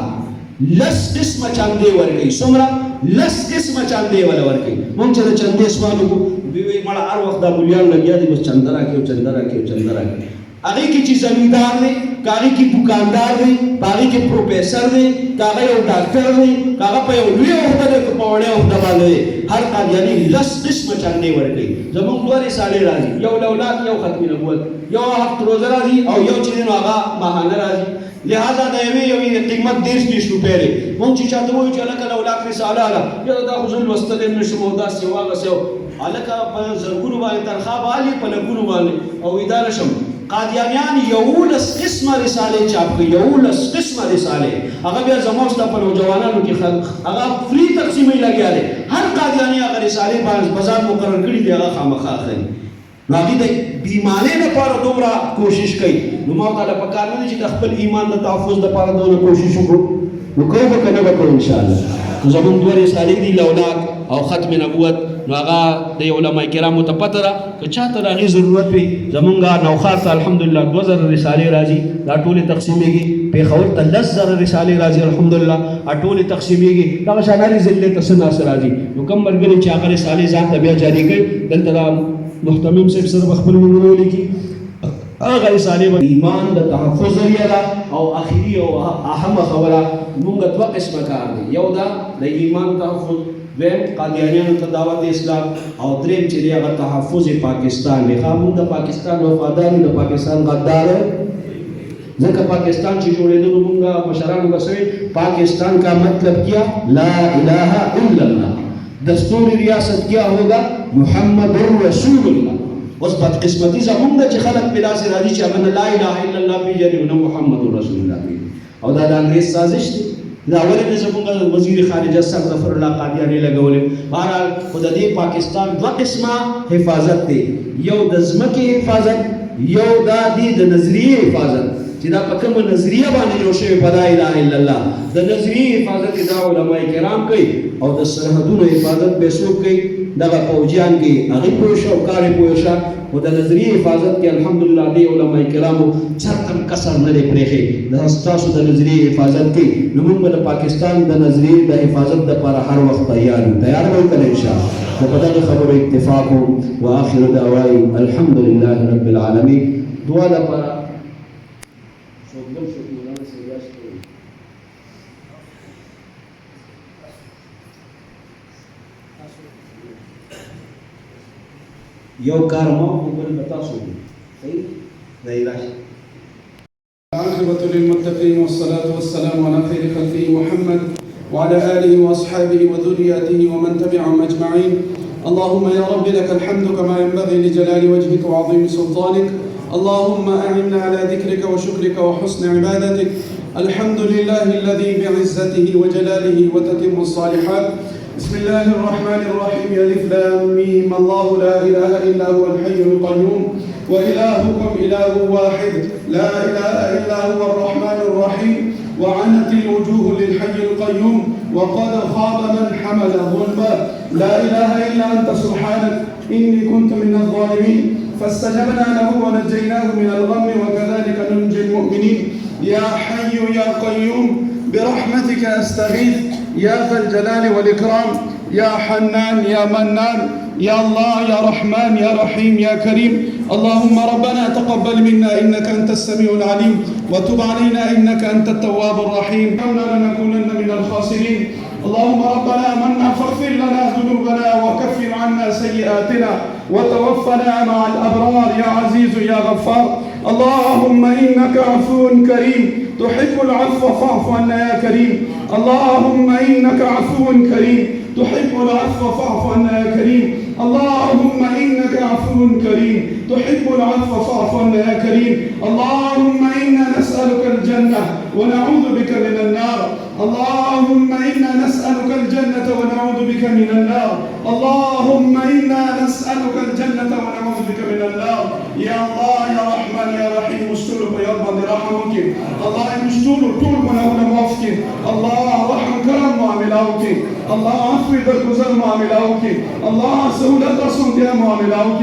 10 قسمه چندې ورکوي. څومره؟ 10 قسمه چندې وله ورکوي. موږ چې د چندې سوال وکړو، دوی وایي مړه هر وخت دا مولیان لګیا دي، بس چنده راکړي او چنده راکړي او چنده راکړي. هغې کې چې زمیندار دی، که هغې کې دوکاندار دی، که هغې کې پروفیسر دی، که هغه یو ډاکټر دی، که هغه په یو لویه عهده دی، که په وړې عهده باندې دی، هر قادیاني 10 قسمه چندې ورکوي. زموږ 2 رسالې راځي، یو لولاد، یو ختم نبوت، یو هفت روزه راځي او یو چې دی نو هغه ماهانه راځي. لہذا د یوې قیمت 30 روپۍ دی. موږ چې چاته وایو چې هلکه لولاک رساله ده، یاره دا خو زه لوستلی هم نه شم او داسې یو هغسې و، هلکه په زرګونو باندې تنخوا به حالي، په لکونو باندې او ویدا نه شم. قادیانیان 11 قسمه رسالې چاپ کوي، 11 قسمه رسالې. هغه بیا زما ستا په نوجوانانو کې هغه فري تقسیموي لګیا دی. هر قادیاني هغه رسالې بازار مقرر کړي دی، هغه خامخا اخلي. نو هغې د بیمانۍ لپاره دومره کوشش کوي. نو ما ورته پکار نه دی چې د خپل ایمان د تحفظ لپاره دونه کوشش وکړو. نو کوو به که نه به کوو انشاءالله. نو زموږ 2 رسالې دي، لولاک او ختم نبوت. نو هغه د علماء کرامو ته پته ده، که چاته د هغې ضرورت وي، زمونږ نوښار ته الحمدلله 2000 رسالې راځي، دا ټولې تقسیمېږي. پېښور ته 10,000 رسالې راځي الحمدلله، ټولې تقسیمېږي. دغه شان هرې ضلع ته څه ناڅه راځي. نو کوم ملګري چې هغه رسالې ځان ته بیا جاري کوي، دلته دا محتمم صاحب سره به خپل نومونه ولیکي، هغه رسالې به ایمان د تحفظ ذریعه ده. او اخري او اهمه خبره، موږ 2 قسمه کار دی، یو دا د ایمان تحفظ، دویم قادیانیانو ته دعوت اسلام، او دریم چې دی هغه تحفظ پاکستان دی. موږ د پاکستان وفادار یو، د پاکستان غدار ځکه پاکستان چې جوړېدلو موږ مشرانو به څه وایي، پاکستان کا مطلب کیا لا الہ الا اللہ، دستور ریاست کیا ہوگا محمد رسول اللہ. اوس بدقسمتي زموږ ده چې خلک پې داسې راځي چې هغه نه لا اله الا الله پېژني او نه محمد رسول الله پېژني، او دا د انګرېز سازش دی. دا ولې نه زموږ وزیر خارجه سر ظفر الله قادیاني لګولې. بهرحال خو د دې پاکستان 2 قسمه حفاظت دی، یو د ځمکې حفاظت، یو دا دی د نظریې حفاظت، چې دا په کومه نظریه باندې جوړ شوی په لا اله الا الله. د نظریې حفاظت دا علماء کرام کوي، او د سرحدونو حفاظت به څوک کوي؟ دغه فوجیان کې هغې پوه شه او کار یې پوه شه. خو د نظریې حفاظت کې الحمدلله دې علماء کرامو چرته هم کسر نه دی پرېښی. دا ستاسو د نظریې حفاظت کې، نو موږ به د پاکستان د نظریې د حفاظت دپاره هر وخت تیار یو. تیار به وکړه انشاءالله. نو په دغه خبرو اکتفا کوم. واخر دعوای الحمدلله رب العالمین. دعا لپاره یو کار مو بل بتاسو صحیح دی راشي. العاقبة للمتقين والصلاة والسلام على خير خلقه محمد وعلى آله وأصحابه وذرياته ومن تبعهم أجمعين. اللهم يا رب لك الحمد كما ينبغي لجلال وجهك وعظيم سلطانك. اللهم أعنا على ذكرك وشكرك وحسن عبادتك. الحمد لله الذي بعزته وجلاله وتتم الصالحات. بسم الله الرحمن الرحيم. ألف لام ميم. الله لا إله إلا هو الحي القيوم وإلهكم إله واحد لا إله إلا هو الرحمن الرحيم. وعنت الوجوه للحي القيوم وقد خاب من حمل ظلما. لا إله إلا أنت سبحانك إني كنت من الظالمين. فاستجبنا له ونجيناه من الغم وكذلك ننجي المؤمنين. يا حي يا قيوم برحمتك أستغيث يا ذا الجلال والإكرام. يا حنان يا منان يا الله يا رحمن يا رحيم يا كريم. اللهم ربنا تقبل منا إنك أنت السميع العليم وتب علينا إنك أنت التواب الرحيم. إنا لنكونن من الخاسرين. اللهم ربنا منا فاغفر لنا ذنوبنا وكفر عنا سيئاتنا وتوفنا مع الأبرار يا عزيز يا غفار. اللهم إنك عفو كريم تحب العفو فاعف عنا يا كريم. اللهم إنك عفو كريم تحب العفو فاعف عنا يا كريم. اللهم إنك عفو كريم تحب العفو فاعف عنا يا كريم. اللهم إنا نسألك الجنة ونعوذ بك من النار. اللهم إنا نسألك الجنة ونعوذ بك من النار. اللهم إنا نسألك الجنة ونعوذ بك من النار. يا الله يا رحمن يا رحيم مستور بيضا برحمك. الله مستور طول من أول موفك. الله رحم كرم معاملاوك. الله عفو درگزر معاملاوك. الله سهولت رسول دیا معاملاوك.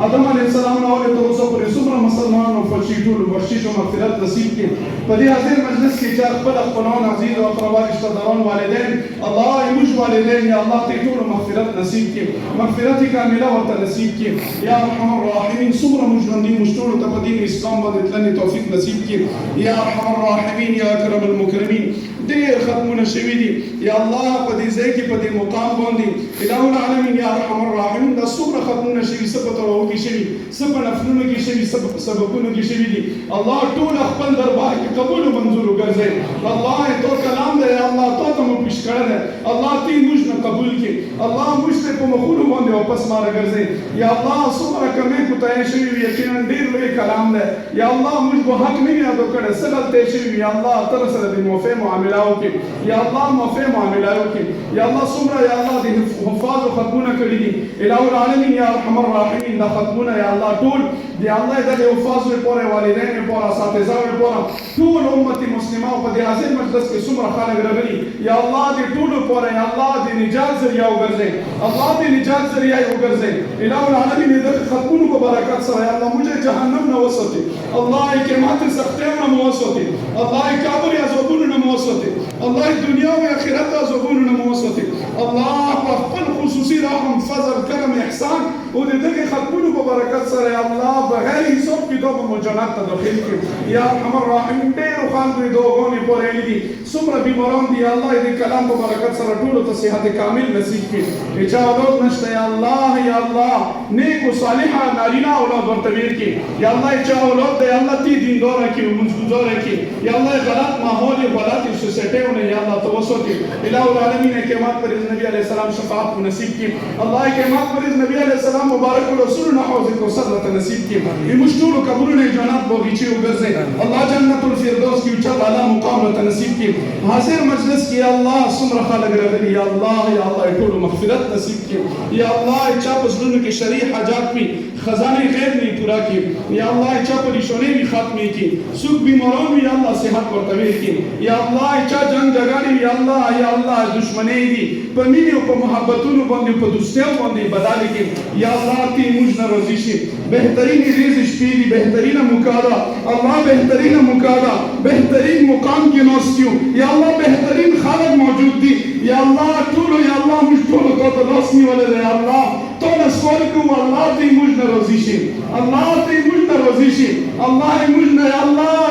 آدم علیہ السلام نے اول توسو پر سمر مسلمان و فرشی طول بخشش و مغفرت نصیب کی. پدی حاضر مجلس کی چار خپل خپلوان عزیز و اقربا رشتہ داران والدین الله يمش والدين يا الله تكتور مغفرت نصیب کی. مغفرت کاملہ و نصیب کی. یا ارحم الراحمین سمر مجرندی مشتور تقدیم اسلام و دتلنی توفیق نصیب کی. یا ارحم الراحمین یا اکرم المکرمین. دیر ختمون شوی دی یا الله پدی زیکی پدی مقام باندی الہ العالمین یا ارحم الراحمین. دا سمر ختمون شوی سبت و کی شوی سب نفلون کی شوی سبقون کی شوی دی الله طول خپل دربار کی قبول و منظور ګرځي. الله تو کلام دے الله تو تم پیش کړه دے الله تی موږ نه قبول کی. الله موږ ته په مخونو باندې واپس مار ګرځي. یا الله سمره کمه کوتای شوی یقینا ډیر لوی کلام دے. یا الله موږ په حق نه یادو کړه سلام ته شوی. یا الله تر سره د موفه معاملاو کی. یا الله موفه معاملاو کی. یا الله سمره یا الله د حفاظ او ختمونه کړی دي. الہ العالمین یا ارحم الراحمین دا ختمونه یا الله ټول دی الله د حفاظ لپاره والدین لپاره اساتذه لپاره ټول امت مسلمه په دې حاضر مجلس کې څومره خلک راغلي یا الله دې ټول لپاره یا الله دې نجات ذریعہ وګرځي. الله دې نجات ذریعہ وګرځي. الہ العالمین دې ختمونو په برکات سره یا الله موږ جهنم نه وساتي. الله کې ماته سختیونه مو وساتي. الله کابر عذابونو نه مو وساتي. الله دنیا او آخرت عذابونو نه مو وساتي. الله په خپل خصوصي رحم فضل کرم احسان او دې ختمونو په برکات سره یا الله بغیر حساب کې دوه مجانات ته داخل کړي. یا ارحم الراحمین ډېر خلک دې دوغونی پورې دي څومره بیماران دي الله دې کلام په برکت سره ټول ته صحت کامل نصیب کړي. چې اولاد نشته یا الله یا الله نیک او صالح نارینه اولاد ورته ورکړي. یا الله چې اولاد دې الله دې دیندار کړي منځګزار کړي. یا الله غلط ماحول غلط سوسایټیونه یا الله توسطي. الہ العالمین قیامت پر نبی علیہ السلام شفاعت نصیب کړي. الله قیامت پر نبی علیہ السلام مبارک رسول حوض کو صدرت نصیب کړي. مشتور قبرونه جنات بغیچه وګرځي. الله جنت الفردوس کی اوچا بالا مقام ته نصیب کړي. حاضر مجلس کی الله سمره خلق راغلي یا الله ټول مغفرت نصیب کړي. یا الله چا پسونو کې شریع حاجات می خزانه غیب نه پورا کړي. یا الله چا پریشانی می ختمه کړي. سوق بیماران یا الله صحت ورته کړي. یا الله چا جنگ جګړې یا الله دشمنی دي په مینه او په محبتونو باندې په دوستیو باندې بدل کړي. یا الله تی موږ نه راضي شي. بهترین ریز شپې دي بهترین مکادا الله بهترین مکادا بهترین مقام کې نوستیو. یا الله بهترین خالق موجود دي. یا الله ټول یا الله موږ ټول تو ته لاس نیولی دی الله تا نه سوال کوم الله دې موږ نه راضي شي الله دې موږ نه راضي شي الله دې موږ نه یا الله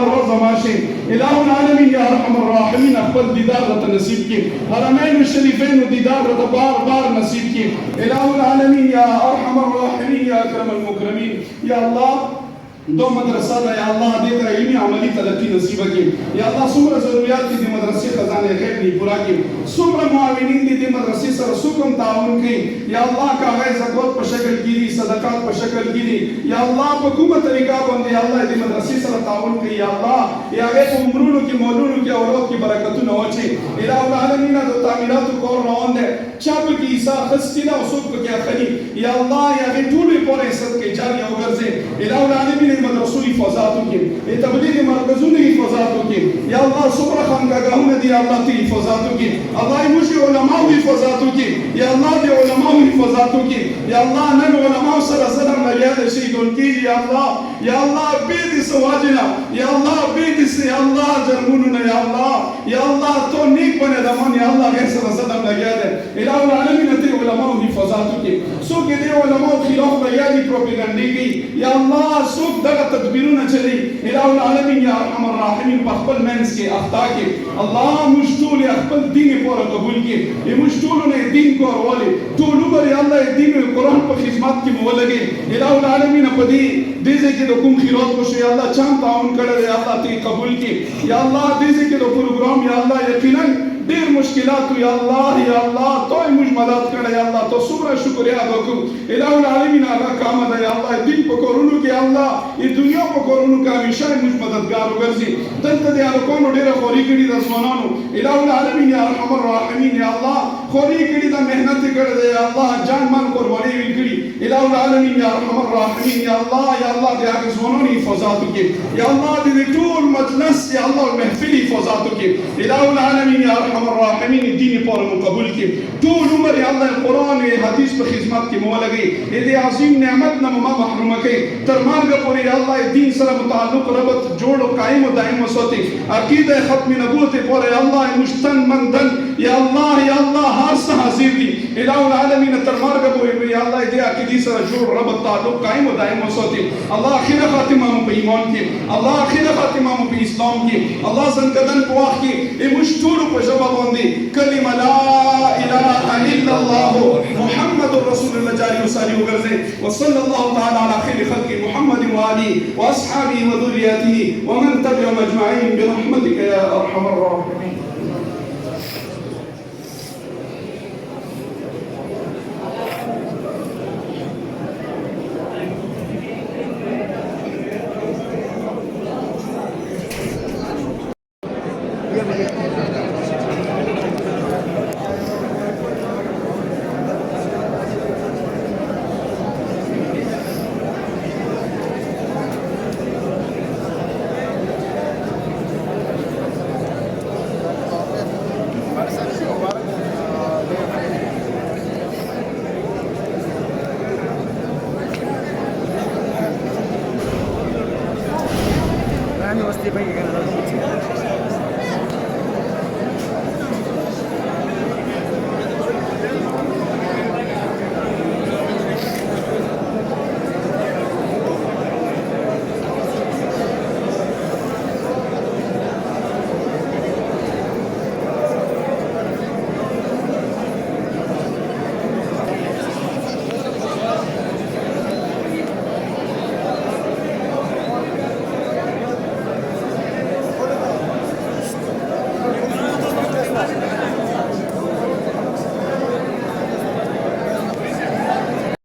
ناراضه ماشي الہ العالمین یا ارحم الراحمین خپل دیدار راته نصیب کړي حرمین شریفین دیدار راته بار بار نصیب کړي الہ العالمین یا ارحم الراحمین یا اکرم المکرمین یا الله دو مدرسہ دا یا اللہ دے کر علمی عملی ترقی نصیب کی یا اللہ سمر ضروریات کی دی مدرسے خزانے غیب نہیں پورا کی سمر معاونین دی مدرسے سر سکم تعاون کی یا اللہ کا غیر زکوت پر شکل کی دی صدقات پر شکل کی دی یا اللہ حکومت طریقہ بندے یا اللہ دی مدرسے سر تعاون کی یا اللہ یا غیر عمرونو کی مولونو کی اولاد کی برکتو نوچے الہ العالمین دو تعمیرات کو روان دے چاپ کی عیسیٰ خستینا و سوک کی اخلی یا اللہ یا غیر طولی پور حصد کے جاری اوگرزے الہ العالمین مدرسو حفاظاتو کی تبلیغ مرکزون حفاظاتو کی یا اللہ سبر خانگاہون دی اللہ تی حفاظاتو کی اللہ مجھے علماء حفاظاتو کی یا اللہ دی علماء حفاظاتو کی یا اللہ نن علماء سر صدر ملیاد شیدون کی یا اللہ بید سواجنا یا اللہ بید سے یا اللہ جرموننا یا اللہ تو نیک بنے دمان یا اللہ غیر سر صدر ملیاد الہ العالمین تی علماء حفاظاتو کی سوک دی علماء خلاف ملیادی پروپیگنڈی کی یا اللہ سوک دغه تدبیرونه چلی الہ العالمین یا ارحم الراحمین په خپل منځ کې اخطا کې الله موږ ټول خپل دین پوره قبول کې موږ ټول نه دین کورولې ټول عمر الله دین قرآن په خدمت کې مو ولګي الہ العالمین په دې کې د کوم خیرات وشي یا الله چا تعاون کړی یا الله ته قبول کې یا الله دې کې د پروګرام یا الله یقینا ډیر مشکلات یا الله تو موږ مدد کړه یا الله تو څومره شکریا وکړو الہ العالمین هغه کام ده یا الله دین په کورونو کې الله ای دنیا په کورونو کې همیشه موږ مددگار وګرځي دلته د الکونو ډیره خوري کړي د ځوانانو الہ العالمین یا ارحم الراحمین یا الله خوري کړي د مهنت کړه یا الله جان مان قرباني وکړي الہ العالمین یا ارحم الراحمین یا الله د هغه ځوانانو حفاظت وکړي یا الله دې ټول مجلس یا الله محفل حفاظت وکړي الہ العالمین یا ارحم الراحمین دین پر قبول کی طول عمر اللہ قرآن حدیث پر خدمت کی مولا گئی یہ عظیم نعمت نہ ما محروم کی تر مرگ پوری اللہ دین سره متعلق ربط جوڑ و قائم و دائم و سوتی عقیدہ ختم نبوت پوری اللہ مشتن مندن یا اللہ ہر سا حاضر دی الہ العالمین تر مرگ پوری اللہ دے عقیدی سره جوڑ ربط تعلق قائم و دائم و سوتی اللہ آخر خاتمہ پہ ایمان کی اللہ آخر خاتمہ پہ اسلام کی اللہ زنکدن پواخ کی مشتور پہ جواب کلمہ لا الہ الا اللہ محمد رسول اللہ جاری وسالی وگرزے وصلی اللہ تعالی علی خیر خلق محمد وآلہ واصحابہ وذریاتہ ومن تبعهم اجمعین برحمتک یا ارحم الراحمین